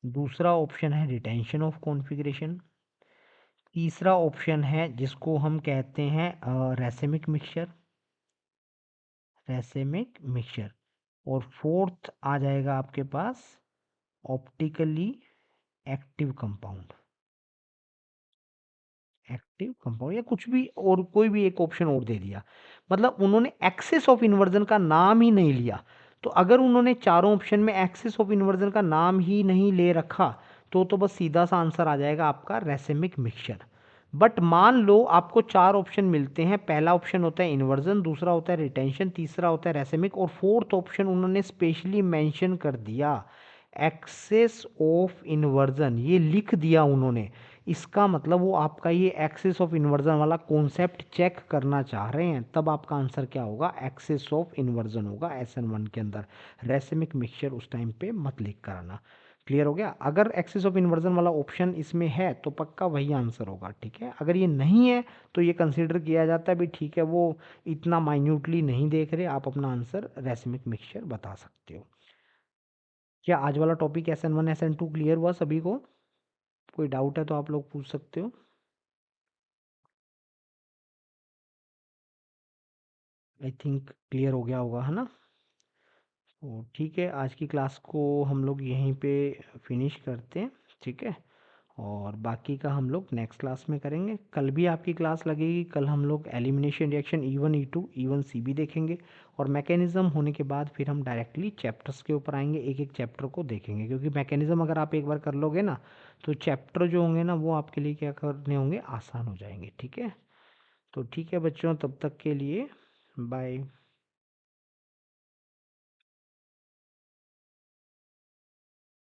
[SPEAKER 1] दूसरा ऑप्शन है रिटेंशन ऑफ कॉन्फ़िगरेशन। तीसरा ऑप्शन है जिसको हम कहते हैं रेसिमिक मिक्सचर, रेसिमिक मिक्सचर। और फोर्थ आ जाएगा आपके पास optically active compound, active compound, या कुछ भी और, कोई भी एक ऑप्शन और दे दिया। मतलब उन्होंने एक्सेस ऑफ इन्वर्जन का नाम ही नहीं लिया। तो अगर उन्होंने चारों ऑप्शन में एक्सेस ऑफ इन्वर्जन का नाम ही नहीं ले रखा, तो बस सीधा सा आंसर आ जाएगा आपका रेसिमिक मिक्सचर। बट मान लो आपको चार ऑप्शन मिलते हैं, पहला ऑप्शन होता है इन्वर्जन, दूसरा होता है रिटेंशन, तीसरा होता है रेसिमिक, और फोर्थ ऑप्शन उन्होंने स्पेशली मेंशन कर दिया एक्सेस ऑफ इन्वर्जन, ये लिख दिया उन्होंने। इसका मतलब वो आपका ये एक्सेस ऑफ इन्वर्जन वाला कॉन्सेप्ट चेक करना चाह रहे हैं, तब आपका आंसर क्या होगा, एक्सेस ऑफ इन्वर्जन होगा SN1 के अंदर। रेसिमिक मिक्सचर उस टाइम पे मत लिख कर आना। क्लियर हो गया। अगर एक्सेस ऑफ इन्वर्जन वाला ऑप्शन इसमें है तो पक्का वही आंसर होगा। ठीक है, अगर ये नहीं है तो ये कंसीडर किया जाता है भी ठीक है, वो इतना माइन्यूटली नहीं देख रहे, आप अपना आंसर रेसिमिक मिक्सचर बता सकते हो। क्या आज वाला टॉपिक SN1 SN2 क्लियर हुआ सभी को? कोई डाउट है तो आप लोग पूछ सकते हो। आई थिंक क्लियर हो गया होगा, है ना। तो ठीक है, आज की क्लास को हम लोग यहीं पे फिनिश करते हैं। ठीक है, और बाकी का हम लोग नेक्स्ट क्लास में करेंगे। कल भी आपकी क्लास लगेगी, कल हम लोग elimination reaction E1 E2 E1 CB देखेंगे, और मैकेनिज्म होने के बाद फिर हम डायरेक्टली चैप्टर्स के ऊपर आएंगे, एक एक चैप्टर को देखेंगे, क्योंकि मैकेनिज्म अगर आप एक बार कर लोगे ना, तो चैप्टर जो होंगे ना वो आपके लिए क्या करने होंगे, आसान हो जाएंगे। ठीक है, तो ठीक है बच्चों, तब तक के लिए बाय।